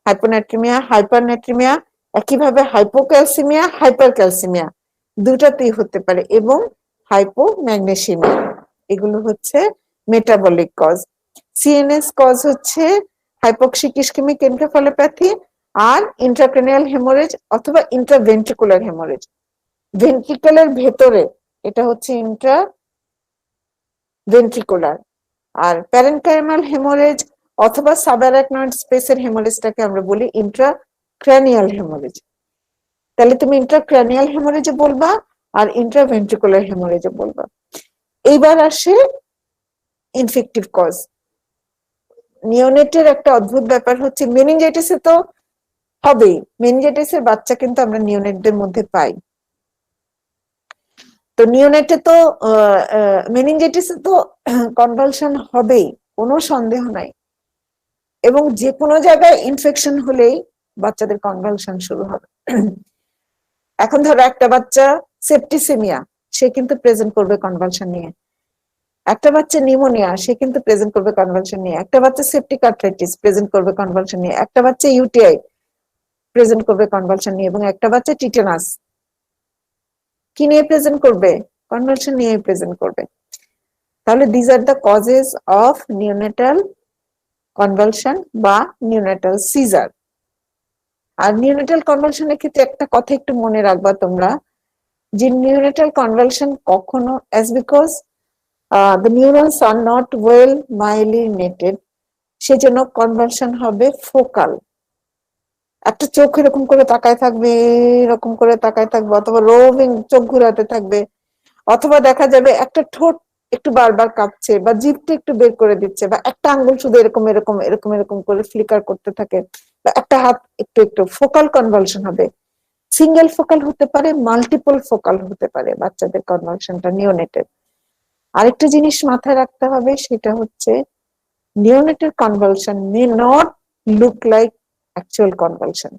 হাইপোনাট্রিমিয়া, হাইপারনাট্রিমিয়া, একইভাবে হাইপোক্যালসিমিয়া, হাইপারক্যালসিমিয়া দুটাতেই হতে পারে, এবং হাইপোম্যাগনেসিমিয়া। এগুলো হচ্ছে মেটাবলিক কজ। সিএনএস কজ হচ্ছে হাইপোক্সিক ইসকেমিক এনকেফালোপ্যাথি আর ইন্ট্রাক্রেনিয়াল হেমোরেজ অথবা ইন্ট্রাভেন্ট্রিকুলার হেমোরেজ। ভেন্ট্রিকেলের ভেতরে এটা হচ্ছে ইন্ট্রা ভেন্ট্রিকুলার, আর প্যারেনকাইমাল হেমোরেজ অথবা সাবঅ্যারাকনয়েড স্পেসের হেমোরেজটাকে আমরা বলি ইন্ট্রাক্র্যানিয়াল হেমোরেজ। তাহলে তুমি ইন্ট্রাক্র্যানিয়াল হেমোরেজে বলবা আর ইন্ট্রাভেন্ট্রিকুলার হেমোরেজে বলবা। এইবার আসে ইনফেক্টিভ কজ। নিওনেটের একটা অদ্ভুত ব্যাপার হচ্ছে, মেনিনজাইটিসে তো হবেই, মেনিনজাইটিসের বাচ্চা কিন্তু আমরা নিওনেটদের মধ্যে পাই। তো নিওনেটে তো মেনিনজাইটিসে তো কনভালশন হবেই, কোনো সন্দেহ নাই, এবং যে কোনো জায়গায় ইনফেকশন হলেই বাচ্চাদের কনভালশন শুরু হবে। এখন ধরো একটা বাচ্চা সেপ্টিসেমিয়া, সে কিন্তু প্রেজেন্ট করবে কনভালশন নিয়ে। একটা বাচ্চা নিউমোনিয়া, সে কিন্তু প্রেজেন্ট করবে কনভালশন নিয়ে। একটা বাচ্চা সেপ্টিক আর্থ্রাইটিস প্রেজেন্ট করবে কনভালশন নিয়ে। একটা বাচ্চা ইউটিআই প্রেজেন্ট করবে কনভালশন নিয়ে, এবং একটা বাচ্চা টিটেনাস কি নিয়ে প্রেজেন্ট করবে? কনভালশন নিয়ে প্রেজেন্ট করবে। তাহলে these are the causes of neonatal convulsion বা নিওনেটাল সিজার। আর নিওনেটাল কনভালশনের ক্ষেত্রে একটা কথা একটু মনে রাখবা তোমরা, যে নিওনেটাল কনভালশন কখনো, as because the neurons are not well myelinated, সেজন্য কনভালশন হবে ফোকাল। একটা চোখ এরকম করে তাকায় থাকবে, এরকম করে তাকায় থাকবে, অথবা রোভিং চোখ ঘুরাতে থাকবে, অথবা দেখা যাবে একটা ঠোঁট একটু বারবার কাঁপছে, বা জিভটা একটু বের করে দিচ্ছে, বা একটা আঙ্গুল শুধু এরকম এরকম এরকম এরকম করে ফ্লিকার করতে থাকে, বা একটা হাত একটু একটু, ফোকাল কনভালশন হবে। সিঙ্গেল ফোকাল হতে পারে, মাল্টিপল ফোকাল হতে পারে বাচ্চাদের কনভালশনটা নিওনেটের। আরেকটা জিনিস মাথায় রাখতে হবে, সেটা হচ্ছে নিওনেটের convulsion may not look like actual convulsion.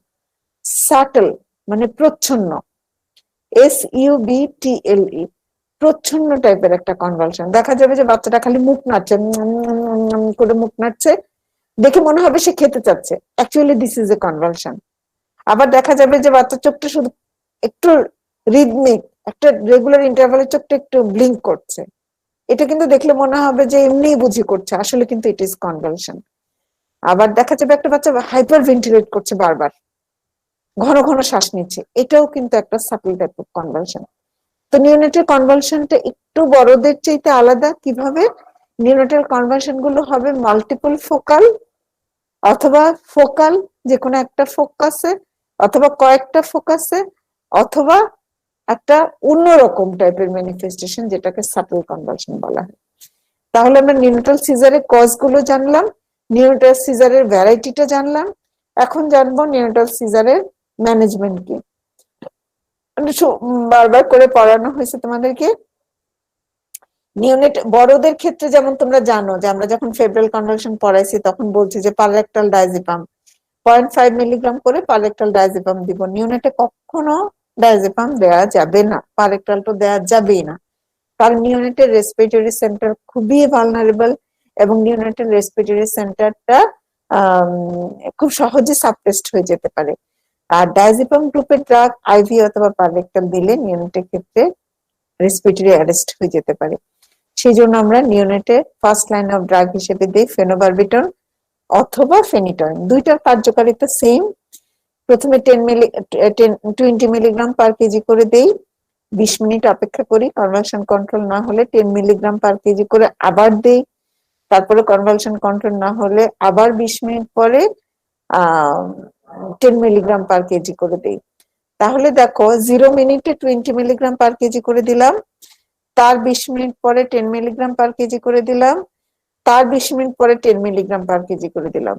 Subtle মানে প্রচ্ছন্ন, SUBTLE, প্রচ্ছন্ন টাইপের একটা কনভালশন। দেখা যাবে যে বাচ্চাটা খালি মুখ নাড়ছে, করে মুখ নাড়ছে, দেখে মনে হবে সে খেতে চাচ্ছে, actually this is a convulsion. আবার দেখা যাবে যে বাচ্চার চোখটা শুধু একটু রিদমিক, একটা রেগুলার ইন্টারভালে চোখটা একটু ব্লিঙ্ক করছে, এটা কিন্তু দেখলে মনে হবে যে এমনি বুঝি করছে, আসলে কিন্তু ইট ইজ কনভালশন। আবার দেখা যাবে একটা বাচ্চা হাইপার ভেন্টিলেট করছে, বারবার ঘন ঘন শ্বাস নিচ্ছে, এটাও কিন্তু একটা সাটল টাইপ অফ কনভালশন। তো নিওনেটাল কনভালশনটা একটু বড়দের চাইতে আলাদা। কিভাবে? নিওনেটাল কনভালশন গুলো হবে মাল্টিপল ফোকাল, অথবা ফোকাল যে কোনো একটা ফোকাসে, অথবা কয়েকটা ফোকাসে, অথবা একটা অন্যরকম টাইপের ম্যানিফেস্টেশন, যেটাকে সাটল কনভালশন বলা হয়। তাহলে আমরা নিওনেটাল সিজারের কজ গুলো জানলাম, নিওনেটাল সিজারের ভ্যারাইটিটা জানলাম। এখন জানবো নিওনেটাল সিজারের ম্যানেজমেন্ট কি। বারবার করে পড়ানো হয়েছে তোমাদেরকে, নিওনেট বড়দের ক্ষেত্রে যেমন তোমরা জানো যে আমরা যখন ফেব্রাল কনভালশন পড়াইছি তখন বলছি যে পারলেকটাল ডায়াজেপাম 0.5 মিলিগ্রাম করে পারলেকটাল ডায়াজেপাম দিব। নিওনেটে কখনো ডায়াজেপাম দেওয়া যাবে না, পারলেকটাল তো দেওয়া যাবেই না, কারণ নিওনেটের রেসপিরেটরি সেন্টার খুবই ভালনারেবল, এবং নিওনেটের রেসপিরেটরি সেন্টারটা খুব সহজে সাপ্রেসড হয়ে যেতে পারে। আর ডায়াজেপাম গ্রুপের ড্রাগ আইভি অথবা পারলেকটাল দিলে নিওনেটের ক্ষেত্রে রেসপিরেটরি অ্যারেস্ট হয়ে যেতে পারে। সেই জন্য আমরা নিওনেটে ফার্স্ট লাইন অফ ড্রাগ হিসেবে দিই ফেনোবারবিটন অথবা ফেনিটয়েন। দুইটার কার্যকারিতা সেম, প্রথমে 20 মিলিগ্রাম পার কেজি করে দেই, 20 মিনিট অপেক্ষা করি, কনভালশন কন্ট্রোল না হলে 10 মিলিগ্রাম পার কেজি করে আবার দেই, তারপরে কনভালশন কন্ট্রোল না হলে আবার 20 মিনিট পরে 10 মিলিগ্রাম পার কেজি করে দেই। তাহলে দেখো 0 মিনিটে 20 মিলিগ্রাম পার কেজি করে দিলাম, তার 20 মিনিট পরে 10 মিলিগ্রাম পার কেজি করে দিলাম, তার 20 মিনিট পরে 10 মিলিগ্রাম পার কেজি করে দিলাম।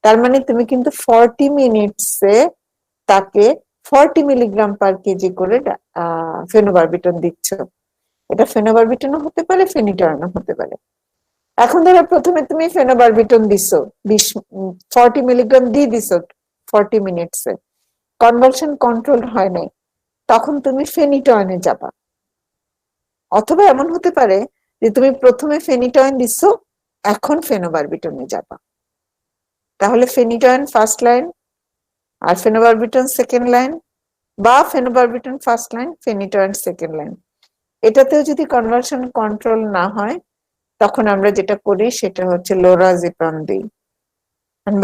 তার মানে তুমি কিন্তু 40 মিনিটসে তাকে 40 মিলিগ্রাম পার কেজি করে ফেনোবারবিটন দিচ্ছ। এটা ফেনোবারবিটনও হতে পারে, ফেনিটয়েনও হতে পারে। এখন ধরো প্রথমে তুমি ফেনোবারবিটন দিছো 40 মিলিগ্রাম দিয়ে দিছো 40 মিনিটসে, কনভালশন কন্ট্রোল হয় নাই, তখন তুমি ফেনিটয়েনে যাবা। অথবা এমন হতে পারে যে তুমি প্রথমে ফেনিটয়েন দিছো, এখন ফেনোবারবিটনে যাবা। তাহলে ফেনিটয়েন ফার্স্ট লাইন আর ফেনোবারবিটন সেকেন্ড লাইন, বা phenobarbitone first line, phenytoin second line. এটাতেও যদি কনভার্সন কন্ট্রোল না হয়, তখন আমরা যেটা করি সেটা হচ্ছে লোরাজিপাম দিই।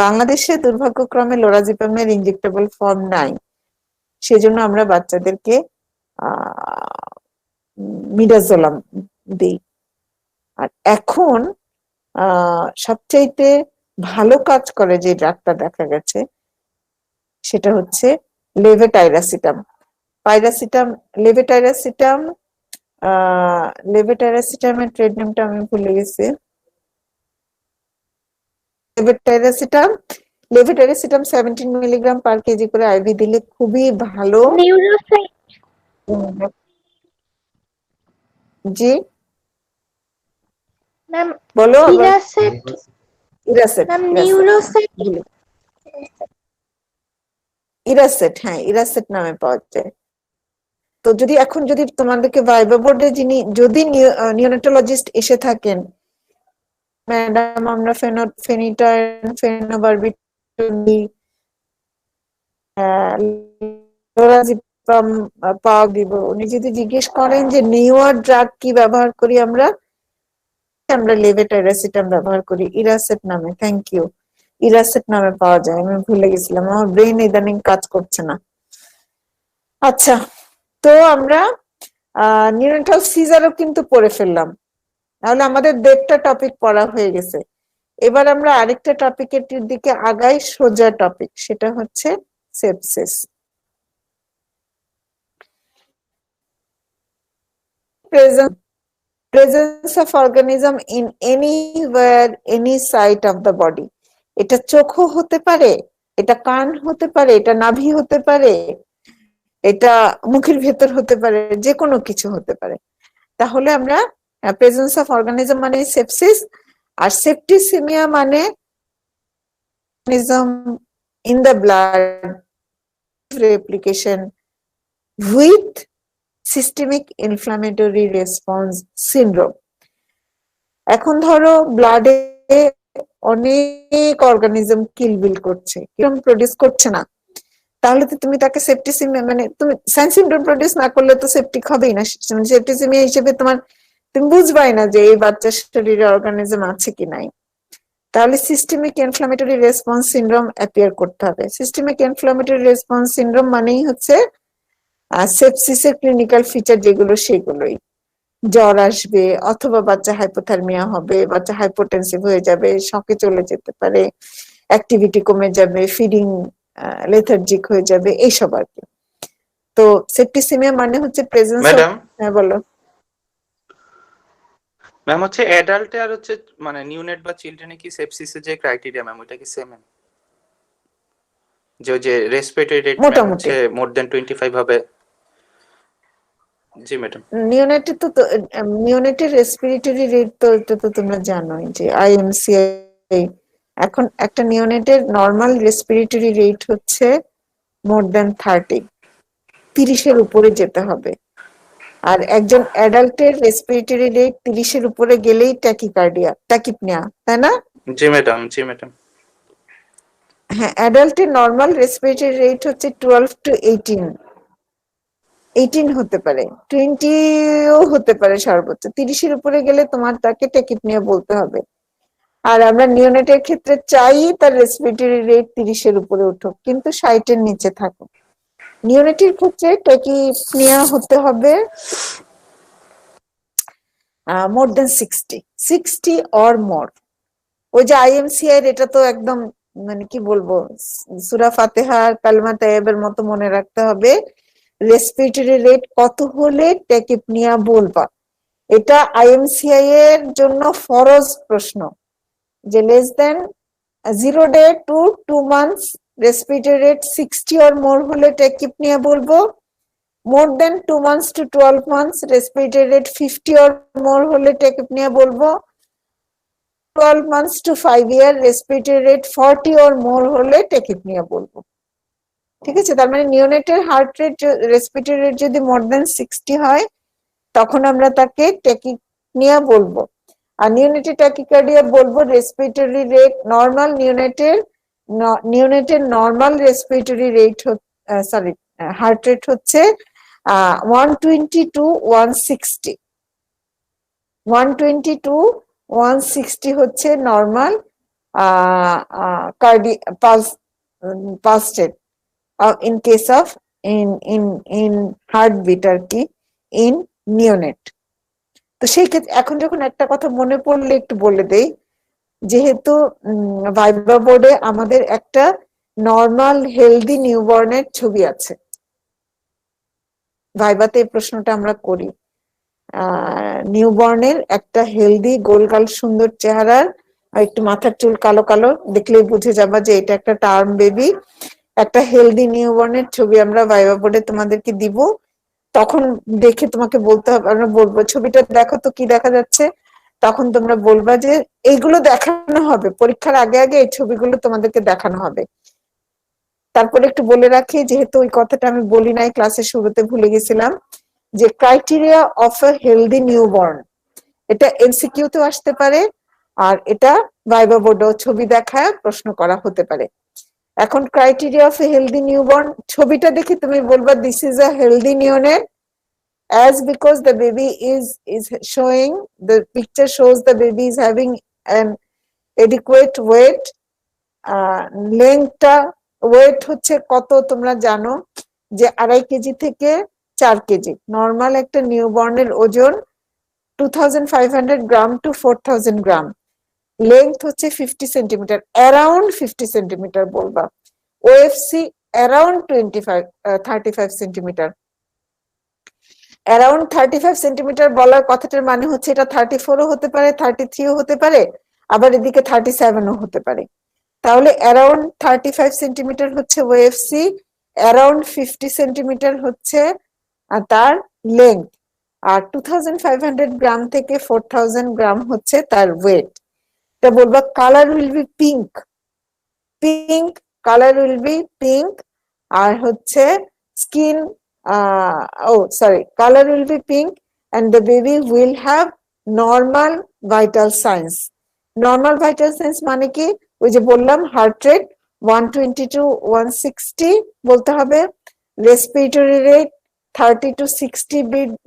বাংলাদেশে দুর্ভাগ্যক্রমে লোরাজিপামের ইনজেক্টেবল ফর্ম নাই, সেজন্য আমরা বাচ্চাদেরকে মিডাজোলাম দিই। আর এখন সবচাইতে ভালো কাজ করে যে ড্রাগটা দেখা গেছে সেটা হচ্ছে লেভোটাইরাসিটাম। লেভোটাইরাসিটামের ট্রেড নেমটা আমি ভুলে গেছি। লেভোটাইরাসিটাম 17 মিলিগ্রাম পার কেজি করে আইভি দিলে খুবই ভালো। নিউরোসাইট। জি ম্যাম বলো। ইরাসেট। ইরাসেট, ম্যাম নিউরোসাইট। ইরাসেট, হ্যাঁ ইরাসেট নামে পাওয়া যায়। তো যদি তোমাদেরকে ভাইবা বোর্ডে যদি নিওনেটোলজিস্ট এসে থাকেন, ম্যাডাম আমরা ফেনিটয়েন ফেনোবারবিটন দিই, লোরাজিপাম পাওয়া দিব, উনি যদি জিজ্ঞেস করেন যে নিউয়ার ড্রাগ কি ব্যবহার করি আমরা লেভোটাইরাসিটাম ব্যবহার করি ইরাসেট নামে। থ্যাংক ইউ, ইরাসেট নামে পাওয়া যায়, আমি ভুলে গেছিলাম, আমার ব্রেন ইদানিং কাজ করছে না। আচ্ছা, তো আমরা নিউনেটাল সিজারও কিন্তু পড়ে ফেললাম, তাহলে আমাদের 1.5টা টপিক পড়া হয়ে গেছে। এবার আমরা আরেকটা টপিকের দিকে আগাই, সোজা টপিক, সেটা হচ্ছে sepsis. Presence of organism in anywhere any site of the body. এটা চোখও হতে পারে, এটা কান হতে পারে, এটা নাভি হতে পারে, এটা মুখের ভেতর হতে পারে, যে কোনো কিছু হতে পারে। তাহলে আমরা প্রেজেন্স অফ অর্গানিজম মানে সেপসিস, আর সেপ্টিসিমিয়া মানে in the blood replication with systemic inflammatory response syndrome. এখন ধরো ব্লাডে অনেক অর্গানিজম কিলবিল করছে, কিরকম প্রডিউস করছে না, তাহলে তো তুমি তাকে সেপ্টিসিমিয়া মানে তুমি সাইন সিনড্রোম প্রডিউস না করলে তো সেপ্টিক হবেই না। সেপ্টিসিমিয়া হিসেবে তুমি বুঝবাই না যে এই বাচ্চার শরীরে অর্গানিজম আছে কি নাই। তাহলে systemic inflammatory response syndrome appear করতে হবে। সিস্টেমিক ইনফ্লামেটরি রেসপন্স সিনড্রোম মানেই হচ্ছে সেপসিসের ক্লিনিক্যাল ফিচার যেগুলো সেগুলোই, জ্বর আসবে, অথবা বাচ্চা হাইপোথার্মিয়া হবে, বাচ্চা হাইপোটেনসিভ হয়ে যাবে, শকে চলে যেতে পারে, অ্যাক্টিভিটি কমে যাবে, ফিডিং লেথার্জিক হয়ে যাবে, এইসব আর কি। তো সেপ্টিসিমিয়া মানে হচ্ছে প্রেজেন্স অফ। ম্যাডাম হ্যাঁ বলো। ম্যাম হচ্ছে অ্যাডাল্টে আর হচ্ছে মানে নিউনেট বা চিলড্রেনে কি সেপসিসের যে ক্রাইটেরিয়া ম্যাম ওটা কি সেম? যে রেসপিরেটরি রেট ম্যাম মোটামুটি হচ্ছে মোর দ্যান 25 হবে। জি ম্যাডাম। নিওনেটের রেসপিরেটরি রেট তো এটা তো তোমরা জানোই যে আইএমসিআই। এখন একটা নিওনেটের নর্মাল রেসপিরেটরি রেট হচ্ছে মোর দ্যান 30 উপরে যেতে হবে। আর একজন অ্যাডাল্টের রেসপিরেটরি রেট 30 উপরে গেলেই ট্যাকিপনিয়া, তাই না? জি ম্যাডাম, জি ম্যাডাম। হ্যাঁ, অ্যাডাল্টের নর্মাল রেসপিরেটরি রেট হচ্ছে 12 to 18 হতে পারে, 20ও হতে পারে, সর্বোচ্চ 30 উপরে গেলে তাকে ট্যাকিপনিয়া বলতে হবে। আর আমরা নিওনেটের ক্ষেত্রে চাই তার রেসপিরেটরি রেট 30-এর উপরে উঠুক, কিন্তু 60-এর নিচে থাকুক। নিওনেটের ক্ষেত্রে ট্যাকিপনিয়া হতে হবে মোর দেন 60 অর মোর। ওই যে IMCI এটা তো একদম মানে কি বলবো, সূরা ফাতিহা আর কালমা তাইয়্যিবের মতো মনে রাখতে হবে। রেসপিরেটরি রেট কত হলে ট্যাকিপনিয়া বলবা, এটা IMCI এর জন্য ফরজ প্রশ্ন, যে less than 0 day to 2 months respiratory rate 60 or more হলে ট্যাকিপনিয়া বলবো। more than 2 months to 12 months respiratory rate 50 or more হলে ট্যাকিপনিয়া বলবো। 12 months to 5 year respiratory rate 40 or more হলে ট্যাকিপনিয়া বলবো। ঠিক আছে, তার মানে নিওনেটের হার্ট রেট রেসপিরেটরি রেট যদি মোর দেন 60 হয় তখন আমরা তাকে ট্যাকিপনিয়া বলবো। আর নিওনেটের ট্যাকিকার্ডিয়া বলবো রেসপিরেটরি রেট নরমাল, নিওনেটের normal respiratory rate sorry heart rate হচ্ছে 120 to 160। 120 to 160 হচ্ছে normal pulse rate in case of in heartbeat আর কি in neonate। তো সেই ক্ষেত্রে এখন যখন একটা কথা মনে পড়লে একটু বলে দেই, যেহেতু ভাইবা বোর্ডে আমাদের একটা নরমাল হেলদি নিউবর্নের ছবি আছে, ভাইবাতে এই প্রশ্নটা আমরা করি। নিউবর্নের একটা হেলদি গোলগাল সুন্দর চেহারার আর একটু মাথার চুল কালো কালো, দেখলেই বুঝে যাবা যে এটা একটা টার্ম বেবি। একটা হেলদি নিউবর্নের ছবি আমরা ভাইবা বোর্ডে তোমাদেরকে দিব, তখন দেখে তোমাকে বলতে হবে, আমরা বলবো ছবিটা দেখো তো কি দেখা যাচ্ছে, তখন তোমরা বলবা যে এইগুলো দেখানো হবে পরীক্ষার আগে আগে, এই ছবিগুলো তোমাদেরকে দেখানো হবে। তারপরে একটু বলে রাখি, যেহেতু ওই কথাটা আমি বলি নাই ক্লাসের শুরুতে, ভুলে গেছিলাম, যে criteria of A healthy newborn, এটা MCQ তেও আসতে পারে আর এটা ভাইবা বোর্ডেও ছবি দেখায় প্রশ্ন করা হতে পারে। এখন criteria of A healthy newborn, ছবিটা দেখে তুমি বলবা this is a healthy neonate as because the baby is showing, the picture shows the baby is having an adequate weight, লেংথটা ওয়েট হচ্ছে কত তোমরা জানো যে 2.5 কেজি থেকে 4 কেজি। নর্মাল একটা নিউবর্নের ওজন 2500 গ্রাম টু 4000 গ্রাম। লেংথ হচ্ছে 50 সেন্টিমিটার, অ্যারাউন্ড 50 সেন্টিমিটার বলবা। OFC around 35 centimetre. Around 35 centimetre বলার কথাটার মানে হচ্ছে এটা 34ও হতে পারে, 33ও হতে পারে, আবার এদিকে 37ও হতে পারে। তাহলে অ্যারাউন্ড 35 সেন্টিমিটার হচ্ছে ওএফসি, অ্যারাউন্ড 50 সেন্টিমিটার হচ্ছে তার লেংথ, আর 2500 গ্রাম থেকে 4000 গ্রাম হচ্ছে তার ওয়েট। এটা বলবা colour will be pink, pink colour will be pink, আর হচ্ছে skin color will be pink, and the baby will have normal vital signs. Normal vital signs মানে কি, ওই যে বললাম হার্ট রেট 120 to 160 বলতে হবে, respiratory rate 30 to 60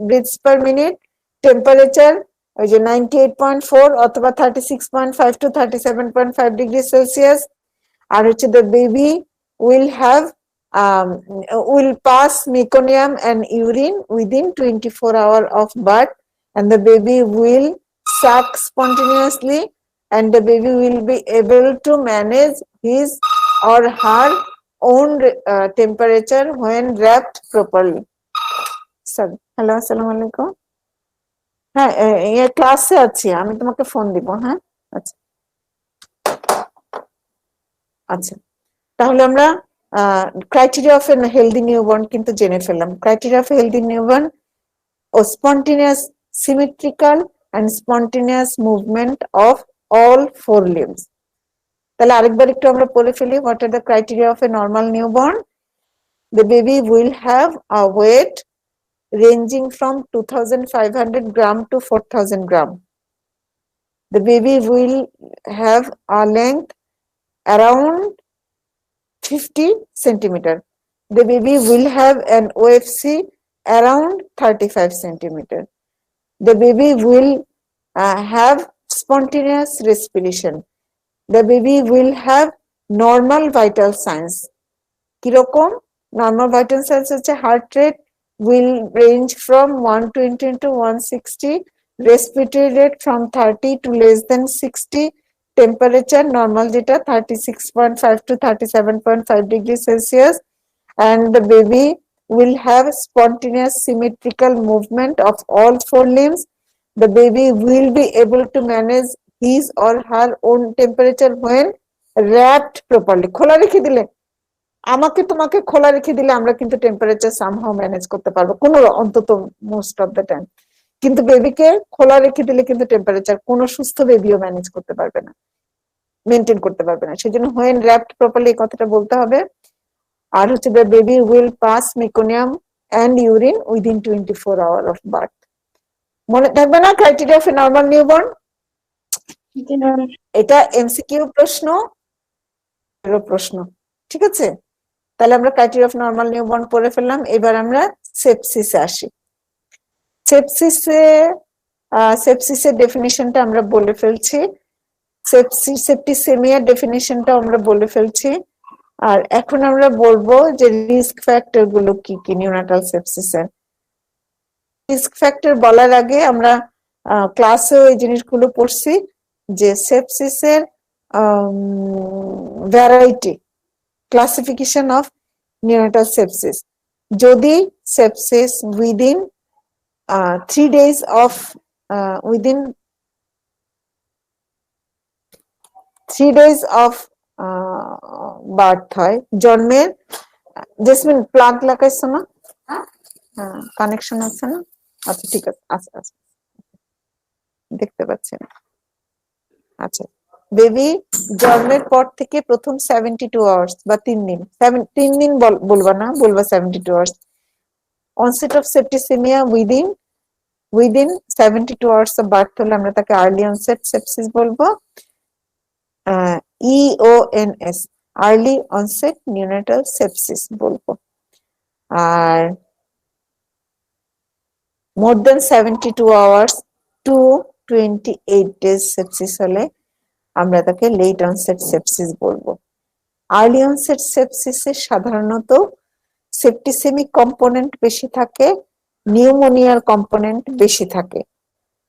breaths per minute, temperature ওই যে 98.4 অথবা 36.5 to 37.5 ডিগ্রি সেলসিয়াস, আর হচ্ছে the baby will have will pass meconium and urine within 24 hours of birth, and the baby will suck spontaneously, and the baby will be able to manage his or her own temperature when wrapped properly. Sorry, hello, assalamu alaikum. হ্যাঁ, ক্লাসে আছি আমি, তোমাকে phone দিব। হ্যাঁ, আচ্ছা আচ্ছা, তাহলে আমরা criteria of a healthy newborn কিন্তু জেনে ফেললাম। criteria of a healthy newborn O spontaneous, symmetrical and spontaneous movement of all 4 limbs। তাহলে আরেকবার একটু আমরা পড়ে ফেলি, what are the criteria of a normal newborn? The baby will have a weight ranging from 2500 gram to 4000 gram. The baby will have a length around 50 centimeter. The baby will have an OFC around 35 centimeter. The baby will have spontaneous respiration. the baby will have normal vital signs. কিরকম normal vital science হচ্ছে heart rate will range from 120 to 160, respiratory rate from 30 to less than 60, temperature normal যেটা 36.5 to 37.5 degrees Celsius, and the baby will have spontaneous symmetrical movement of all four limbs. The baby will be able to manage his or her own temperature when wrapped properly. খোলা রেখে দিলে আমাকে তোমাকে খোলা রেখে দিলে আমরা কিন্তু টেম্পারেচার সামহাও ম্যানেজ করতে পারবো কোন অন্তত মোস্ট অফ দ্য টাইম, কিন্তু বেবিকে খোলা রেখে দিলে কিন্তু টেম্পারেচার কোনো সুস্থ বেবিও ম্যানেজ করতে পারবে না, মেনটেন করতে পারবে না। সেজন্য হোয়েন র্যাপড প্রপারলি এই কথাটা বলতে হবে। আর হচ্ছে the baby will pass meconium and urine within 24 hour of birth. মনে থাকবে না ক্রাইটেরিয়া অফ নর্মাল নিউবর্ন? এটা এমসিকিউ প্রশ্ন, প্রশ্ন, ঠিক আছে? তাহলে আমরা ক্রাইটেরিয়া অফ নর্মাল নিউবর্ন পড়ে ফেললাম। এবার আমরা সেপসিসে আসি। সেপসিসের ডেফিনিশনটা আমরা বলে ফেলছি, সেপ্টিসেমিয়ার ডেফিনিশনটা আমরা বলে ফেলছি। আর এখন আমরা বলবো যে রিস্ক ফ্যাক্টর গুলো কি কি নিউনাটাল সেপসিসের। রিস্ক ফ্যাক্টর বলার আগে আমরা ক্লাসেও এই জিনিসগুলো পড়ছি যে সেপসিসের variety, classification of neonatal sepsis. যদি sepsis within 3 days of within 3 days of birth হয়, জন্মের, জেসমিন প্লাগ লাগাইছো না? কানেকশন আছে না? আচ্ছা ঠিক আছে, আচ্ছা আচ্ছা দেখতে পাচ্ছেন। আচ্ছা, বেবি জন্মের পর থেকে প্রথম 72 আওয়ার্স বা 3 দিন, 3 দিন বলবা না, বলবা 72 hours. Onset of septicaemia within 72 hours of birth হলে আমরা তাকে আর্লি অনসেট সেপসিস বলবো, EONS, early onset neonatal sepsis বলবো। আর মোর দেন 72 আওয়ার্স টু 28 ডেজ সেপসিস হলে আমরা তাকে লেট অনসেট সেপসিস বলবো। আর্লি অনসেট সিপসিসে সাধারণত সেপ্টিসেমিক কম্পোনেন্ট বেশি থাকে, নিউমোনিয়ার কম্পোনেন্ট বেশি থাকে।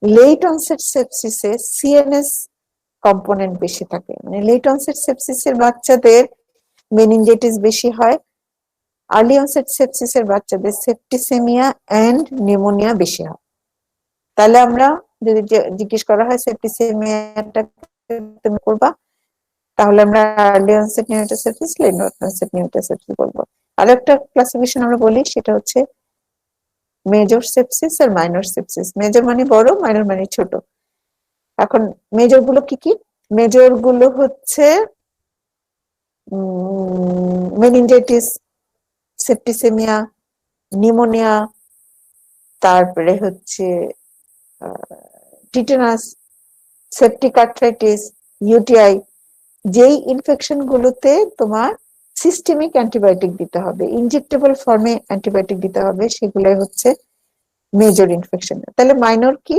লেট অনসেট সেপসিসে সিএনএস কম্পোনেন্ট বেশি থাকে, মানে লেট অনসেট সেপসিসের বাচ্চাদের মেনিনজাইটিস বেশি হয়, আর্লি অনসেট সেপসিসের বাচ্চাদের সেপ্টিসেমিয়া এন্ড নিউমোনিয়া বেশি হয়। তাহলে আমরা যদি জিজ্ঞেস করা হয় সেপ্টিসেমিয়াটা তুমি করবা, তাহলে আমরা early onset neonatal sepsis, late onset neonatal sepsis বলবো। আরেকটা ক্লাসিফিকেশন আমরা বলি, সেটা হচ্ছে মেজর সেপসিস আর মাইনর সেপসিস। মেজর মানে বড়, মাইনর মানে ছোট। এখন মেজর গুলো কি কি? মেজর গুলো হচ্ছে মেনিনজাইটিস, সেপ্টিসেমিয়া, নিউমোনিয়া, তারপরে হচ্ছে টিটেনাস, সেপ্টিক আর্থ্রাইটিস, ইউটিআই। যেই ইনফেকশন গুলোতে তোমার সিস্টেমিক অ্যান্টিবায়োটিক দিতে হবে, ইনজেক্টেবল ফর্মে অ্যান্টিবায়োটিক দিতে হবে, সেগুলাই হচ্ছে মেজর ইনফেকশন। তাহলে মাইনর কি?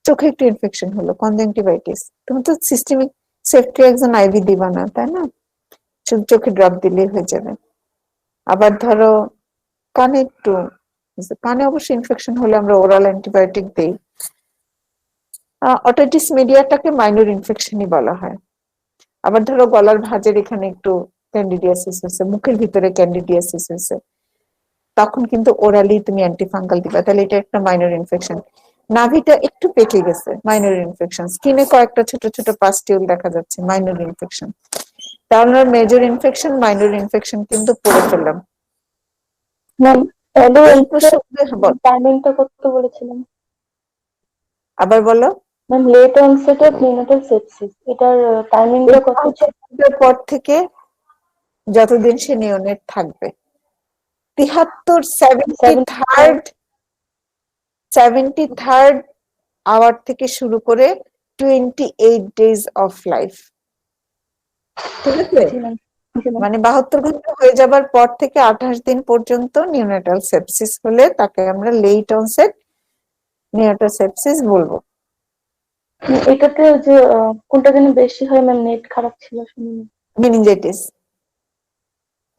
চোখে একটু ইনফেকশন হলো, কনজাংটিভাইটিস, তুমি তো সিস্টেমিক সেফট্রিয়াক্সন আইভি দিবা না, তাই না? চোখে ড্রপ দিলেই হয়ে যাবে। আবার ধরো কানে একটু, কানে অবশ্য ইনফেকশন হলে আমরা ওরাল অ্যান্টিবায়োটিক দিই। অটিটিস মিডিয়াটাকে মাইনর ইনফেকশনই বলা হয়। আবার ধরো গলার ভাঁজের এখানে একটু ক্যান্ডিডিয়াসিস হয়েছে, মুখের ভিতরে ক্যান্ডিডিয়াসিস হয়েছে, তখন কিন্তু ওরালি তুমি অ্যান্টিফাঙ্গাল দিবা, তাহলে এটা একটা মাইনর ইনফেকশন। নাভিটা একটু পেকে গেছে, মাইনর ইনফেকশন। স্কিনে কয়েকটা ছোট ছোট পাস্টিউল দেখা যাচ্ছে, মাইনর ইনফেকশন। তাহলে মেজর ইনফেকশন, মাইনর ইনফেকশন কিন্তু পড়ে ফেললাম। টাইমিংটা কত বলেছিলাম? আবার বলো। Ma'am late onset of neonatal sepsis, এটার টাইমিংটা কত? পর থেকে যতদিন সে নিওনেট থাকবে, 73rd আওয়ার থেকে শুরু করে 28 ডেজ অফ লাইফ, ঠিক আছে? মানে 72 ঘন্টা হয়ে যাবার পর থেকে 28 দিন পর্যন্ত নিওনেটাল সেপসিস হলে তাকে আমরা লেট অনসেট নিওনেটাল সেপসিস বলবো। এটাতে যে কোনটা যেন বেশি হয় ম্যাম, নেট খারাপ ছিল শুনিনি। মেনিনজাইটিস,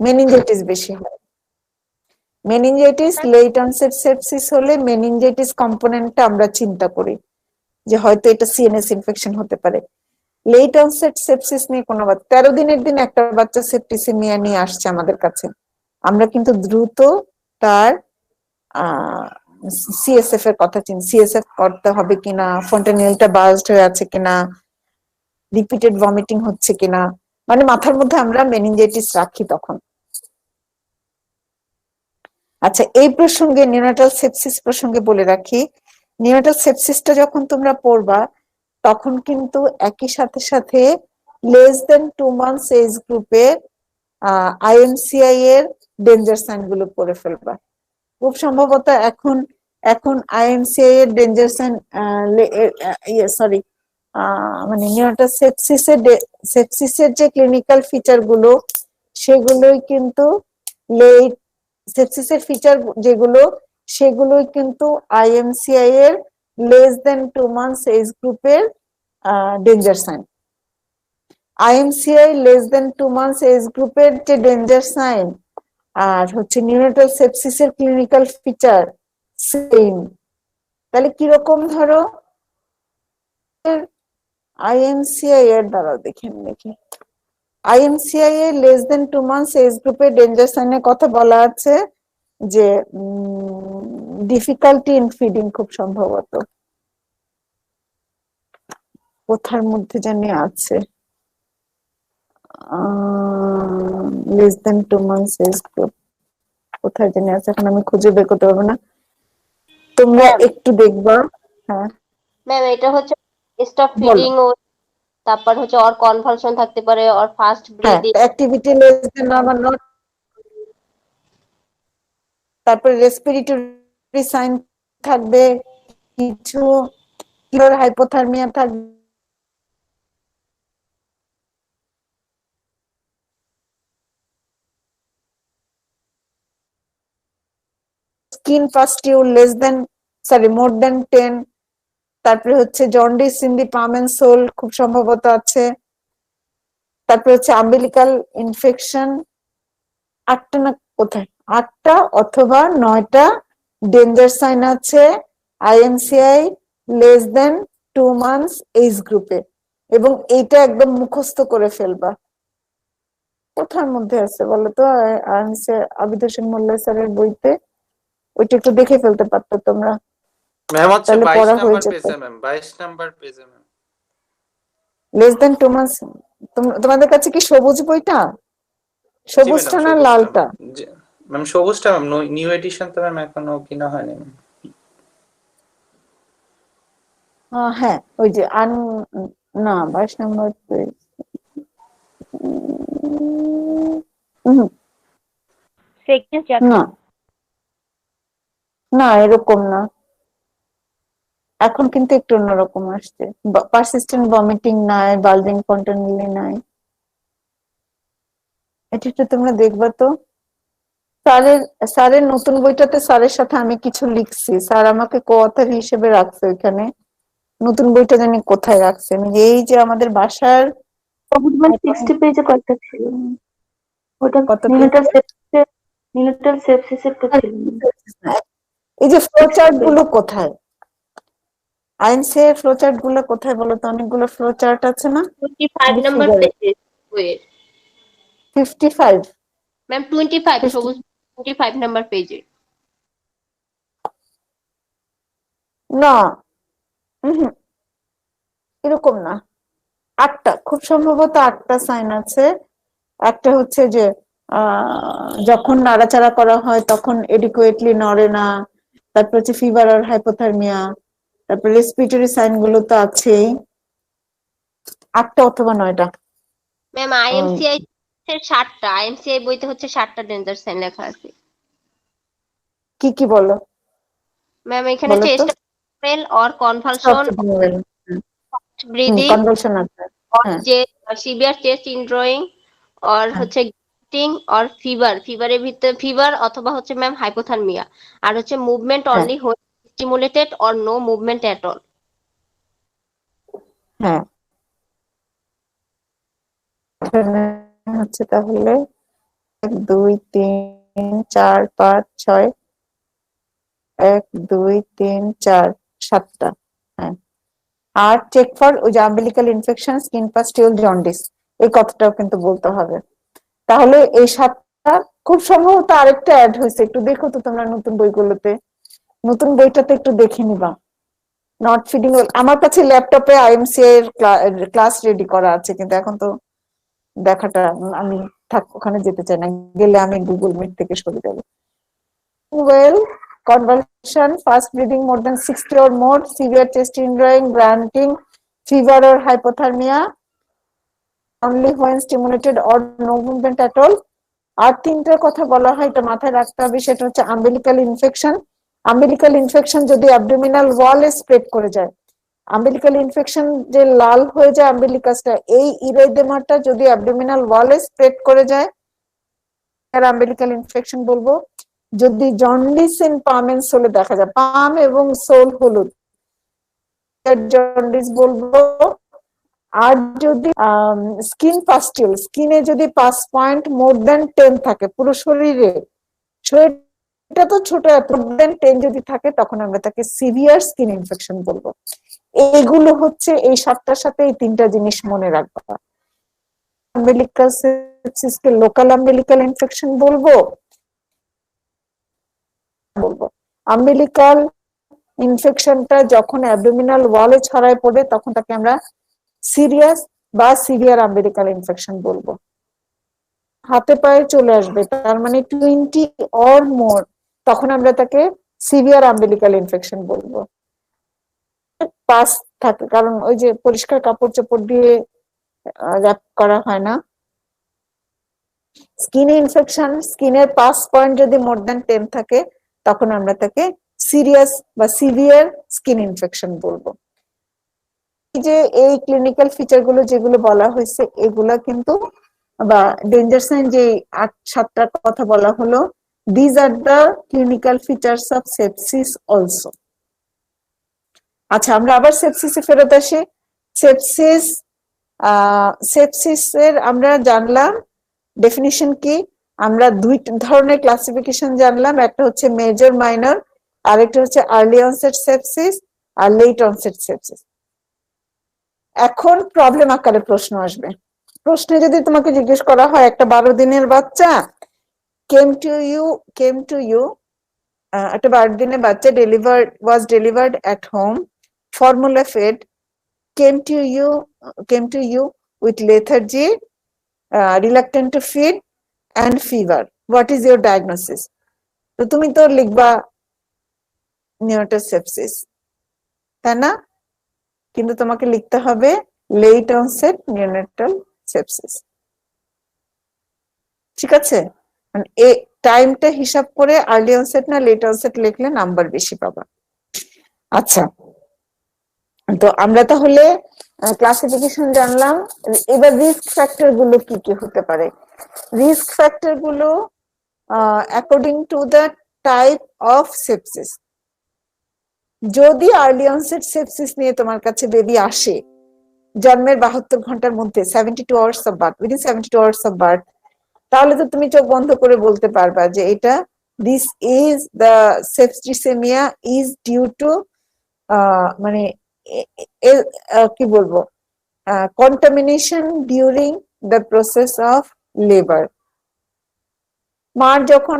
মেনিনজাইটিস বেশি হয়। মেনিনজাইটিস লেট অনসেট সেপসিস হলে মেনিনজাইটিস কম্পোনেন্টটা আমরা চিন্তা করি যে হয়তো এটা সিএনএস ইনফেকশন হতে পারে। লেট অনসেট সেপসিস নিয়ে কোনো 13 দিনের দিন একটা বাচ্চা সেপ্টিসিমিয়া নিয়ে আসছে আমাদের কাছে, আমরা কিন্তু দ্রুত তার সিএসএফ এর কথা চিনি, সিএসএফ করতে হবে কিনা, ফন্টানিলটা বার্স্ট হয়ে আছে কিনা, রিপিটেড ভমিটিং হচ্ছে কিনা, মানে মাথার মধ্যে আমরা মেনিনজাইটিস রাখি তখন। আচ্ছা, এই প্রসঙ্গে নিউনাটাল সেপসিস প্রসঙ্গে বলে রাখি, নিউনাটাল সেপসিসটা যখন তোমরা পড়বা তখন কিন্তু একই সাথে সাথে লেস দেন 2 months এজ গ্রুপের আইএমসিআই এর ডেঞ্জার সাইন গুলো পড়ে ফেলবা। খুব সম্ভবত এখন এখন আইএমসিআই এর ডেঞ্জার সাইন সরি মানে নিউনাটাল সেপসিসের যে ক্লিনিক্যাল ফিচার গুলো সেগুলোই কিন্তু লেট সেপসিসের ফিচার যেগুলো সেগুলোই কিন্তু আইএমসিআই এর লেস দেন 2 months এজ গ্রুপের danger sign. IMCI less than 2 months age গ্রুপের যে ডেঞ্জার সাইন আর হচ্ছে নিউনাটাল সেপসিসের ক্লিনিক্যাল ফিচার সেম। তাহলে কিরকম ধরো আইএমসিআই এর দ্বারা দেখি আইএমসিআই এর লেস দেন 2 months এজ গ্রুপের ডেঞ্জার সাইনের কথা বলা আছে যে ডিফিকাল্টি ইন ফিডিং, খুব সম্ভবত কোথার মধ্যে জানি আছে less than 2 months age group কোথায় জানি আছে, এখন আমি খুঁজে বের করতে পারবো না, তোমরা একটু দেখবা। হ্যাঁ ম্যাম এটা হচ্ছে স্টপ বলো। ফিডিং ও তারপর হচ্ছে ওর কনভালশন থাকতে পারে, ওর ফাস্ট হ্যাঁ, breathing. Activity less than normal not, তারপরে রেসপিরেটরি সাইন থাকবে, কিছু কিলোর হাইপোথার্মিয়া থাকবে, skin pustule less than more than 10, তারপরে হচ্ছে jaundice in the palm and sole খুব সম্ভবত আছে, তারপরে হচ্ছে আম্বিলিকাল ইনফেকশন। 8টা না কোথায় 8টা অথবা 9টা ডেঞ্জার সাইন আছে IMCI less than 2 months age গ্রুপে, এবং এইটা একদম মুখস্থ করে ফেলবা। কোথার মধ্যে আছে বলতো আইএমসিআই আবিদ হোসেন মোল্লা স্যারের বইতে, ওইটা একটু দেখে ফেলতে পারতো তোমরা, ম্যাম হচ্ছে তাহলে 22 পড়া হয়ে নাম্বার যেত। পেজে ম্যাম, 22 নাম্বার পেজে ম্যাম। লেস দেন 2 months তোমাদের কাছে কি সবুজ বইটা, জি ম্যাডাম, সবুজটা না সবুজটা লালটা? ম্যাম, সবুজটা ম্যাম, নিউ এডিশন তো ম্যাম এখনো কিনা হয়নি ম্যাম। হ্যাঁ ওই যে না 22 নম্বর পেজ, সেকেন্ড না চ্যাপ্টার। না এরকম না, এখন কিন্তু একটু অন্যরকম আসছে, পারসিস্টেন্ট ভমিটিং নাই, বালজিং কন্টিনিউলি নাই, এটা একটু তোমরা দেখবা তো। স্যারের নতুন বইটাতে স্যারের সাথে আমি কিছু লিখছি, স্যার আমাকে কো-অথর হিসেবে রাখছে ওইখানে, নতুন বইটা জানি কোথায় রাখছে, এই যে আমাদের বাসার 60 পেজে কয়েকটা ছিল, ওটা কত নিউনাটাল সেপসিসের তো ছিল। এই যে ফ্লোচার্ট গুলো কোথায়, আইএনসি এর ফ্লোচার্ট গুলো কোথায় বলো তো? অনেকগুলো ফ্লোচার্ট আছে না? 25 নাম্বার পেজে বইয়ের 55 ম্যাম, 25 সবুজ 25 নাম্বার পেজে। না এরকম না, 8টা খুব সম্ভবত 8টা সাইন আছে। একটা হচ্ছে যে যখন নাড়াচাড়া করা হয় তখন এডিকুয়েটলি নড়ে না, তারপর হচ্ছে ফিভার আর হাইপোথার্মিয়া, তারপর রেসপিরেটরি সাইন গুলো তো আছেই। 8টা অথবা 9টা। ম্যাম আইএমসিআই 60টা, আইএমসিআই বইতে হচ্ছে 60টা ডেঞ্জার সাইন লেখা আছে। কি কি বলো ম্যাম এখানে বলো তো? চেস্ট পেল অর কনভালশন, ব্রিদিং, কনভালশন আছে, और হ্যাঁ সিভিয়ার চেস্ট ইনড্রয়িং, আর হচ্ছে গ্রিটিং আর ফিভারের ভিতরে ফিভার অথবা হচ্ছে ম্যাম হাইপোথার্মিয়া, আর হচ্ছে movement only stimulated or no movement at all. হ্যাঁ, এখানে হচ্ছে তাহলে 1 2 3 4 5 6 1 2 3 4 7টা। হ্যাঁ, আর চেক ফর ওই যে umbilical infection, skin pustule, jaundice, এই কথাটাও কিন্তু বলতে হবে। তাহলে এই 7টা, খুব সম্ভবত আরেকটা অ্যাড হয়েছে, একটু দেখো তো তোমরা নতুন বইগুলোতে, নতুন বইটাতে একটু দেখে নিবা। নট ফিডিং, আমার কাছে ল্যাপটপে আইএমসি এর ক্লাস রেডি করা আছে, কিন্তু এখন তো দেখাটা আমি থাক ওখানে যেতে চাই না, গেলে আমি গুগল মিট থেকে সরে যাবো। Well, convulsion, fast breathing more than 60 or more, severe chest indrawing, grunting, fever or hypothermia, only when stimulated or no movement at all. আর তিনটার কথা বলা হয়, এটা মাথায় রাখতে হবে, সেটা হচ্ছে আম্বিলিক্যাল ইনফেকশন। আম্বিলিক্যাল ইনফেকশন যদি অ্যাবডোমিনাল ওয়ালে স্প্রেড করে যায়, আম্বিলিক্যাল ইনফেকশন যে লাল হয়ে যায় আম্বিলিকাসটা, এই ইরেদেমাটা যদি অ্যাবডোমিনাল ওয়ালে স্প্রেড করে যায়, আর আম্বিলিক্যাল ইনফেকশন বলবো। যদি জন্ডিস ইন পাম এন্ড সোলে দেখা যায়, পাম এবং সোল হলুদ, জন্ডিস বলবো। আর যদি স্কিন পাস্টিউল, স্কিনে যদি 5 পয়েন্ট মোর দেন 10 থাকে পুরো শরীরে, শরীরটা তো ছোট, মোর দেন 10 যদি থাকে, তখন আমরা তাকে সিভিয়ার স্কিন ইনফেকশন বলবো। এইগুলো হচ্ছে এই 7টার সাথে এই 3টা জিনিস মনে রাখবা। আম্বিলিকাল সেপসিসকে লোকাল আম্বিলিক্যাল ইনফেকশন বলবো। আম্বিলিকাল ইনফেকশনটা যখন অ্যাবডোমিনাল ওয়ালে ছড়ায় পড়ে, তখন তাকে আমরা সিরিয়াস বা সিভিয়ার আম্বিলিক্যাল ইনফেকশন বলবো। হাতে পায়ে চলে আসবে, তার মানে 20 অর মোর, তখন আমরা তাকে সিভিয়ার আম্বিলিক্যাল ইনফেকশন বলবো। পাস থাকে, কারণ ওই যে পরিষ্কার কাপড় চোপড় দিয়ে র্যাপ করা হয় না। স্কিন ইনফেকশন, স্কিনের 5 পয়েন্ট যদি মোর দেন 10 থাকে, তখন আমরা তাকে সিরিয়াস বা সিভিয়ার স্কিন ইনফেকশন বলবো। এই যে এই ক্লিনিক্যাল ফিচার গুলো যেগুলো বলা হয়েছে, এগুলা কিন্তু, বা ডেঞ্জার সাইন যে 7টার কথা বলা হলো, these are the clinical features of sepsis also. আচ্ছা, আমরা আবার সেপসিসে ফেরত আসি। সেপসিস, সেপসিসের আমরা জানলাম ডেফিনিশন কি, আমরা 2 ধরনের ক্লাসিফিকেশন জানলাম, একটা হচ্ছে মেজর মাইনর, আরেকটা হচ্ছে আর্লি অনসেট সেপসিস আর লেট অনসেট সেপসিস। এখন প্রবলেম আকারে প্রশ্ন আসবে। প্রশ্নে যদি তোমাকে জিজ্ঞেস করা হয়, একটা 12 দিনের বাচ্চা কেম টু ইউ, একটা 12 দিনের বাচ্চা was delivered at home, formula fed, came to you with lethargy, reluctant to feed and fever. What is your diagnosis? তো তুমি তো লিখবা নিওনেটাল সেপসিস, তাই না? কিন্তু তোমাকে লিখতে হবে লেট অনসেট নিওনেটাল সেপসিস। ঠিক আছে, এই টাইমটা হিসাব করে আর্লি অনসেট না লেট অনসেট লিখলে নাম্বার বেশি পাবা। আচ্ছা, তো আমরা তাহলে ক্লাসিফিকেশন জানলাম। এবার রিস্ক ফ্যাক্টর গুলো কি কি হতে পারে। রিস্ক ফ্যাক্টর গুলো according to the type of sepsis. যদি আর্লি অনসেট সেপসিস নিয়ে তোমার কাছে বেবি আসে জন্মের 72 ঘন্টার মধ্যে, 72 hours of birth, within 72 hours of birth, তাহলে তো তুমি চোখ বন্ধ করে বলতে পারবা যে এটা this is the septicaemia is due to মানে কি বলবো, contamination during the process of labour. মার যখন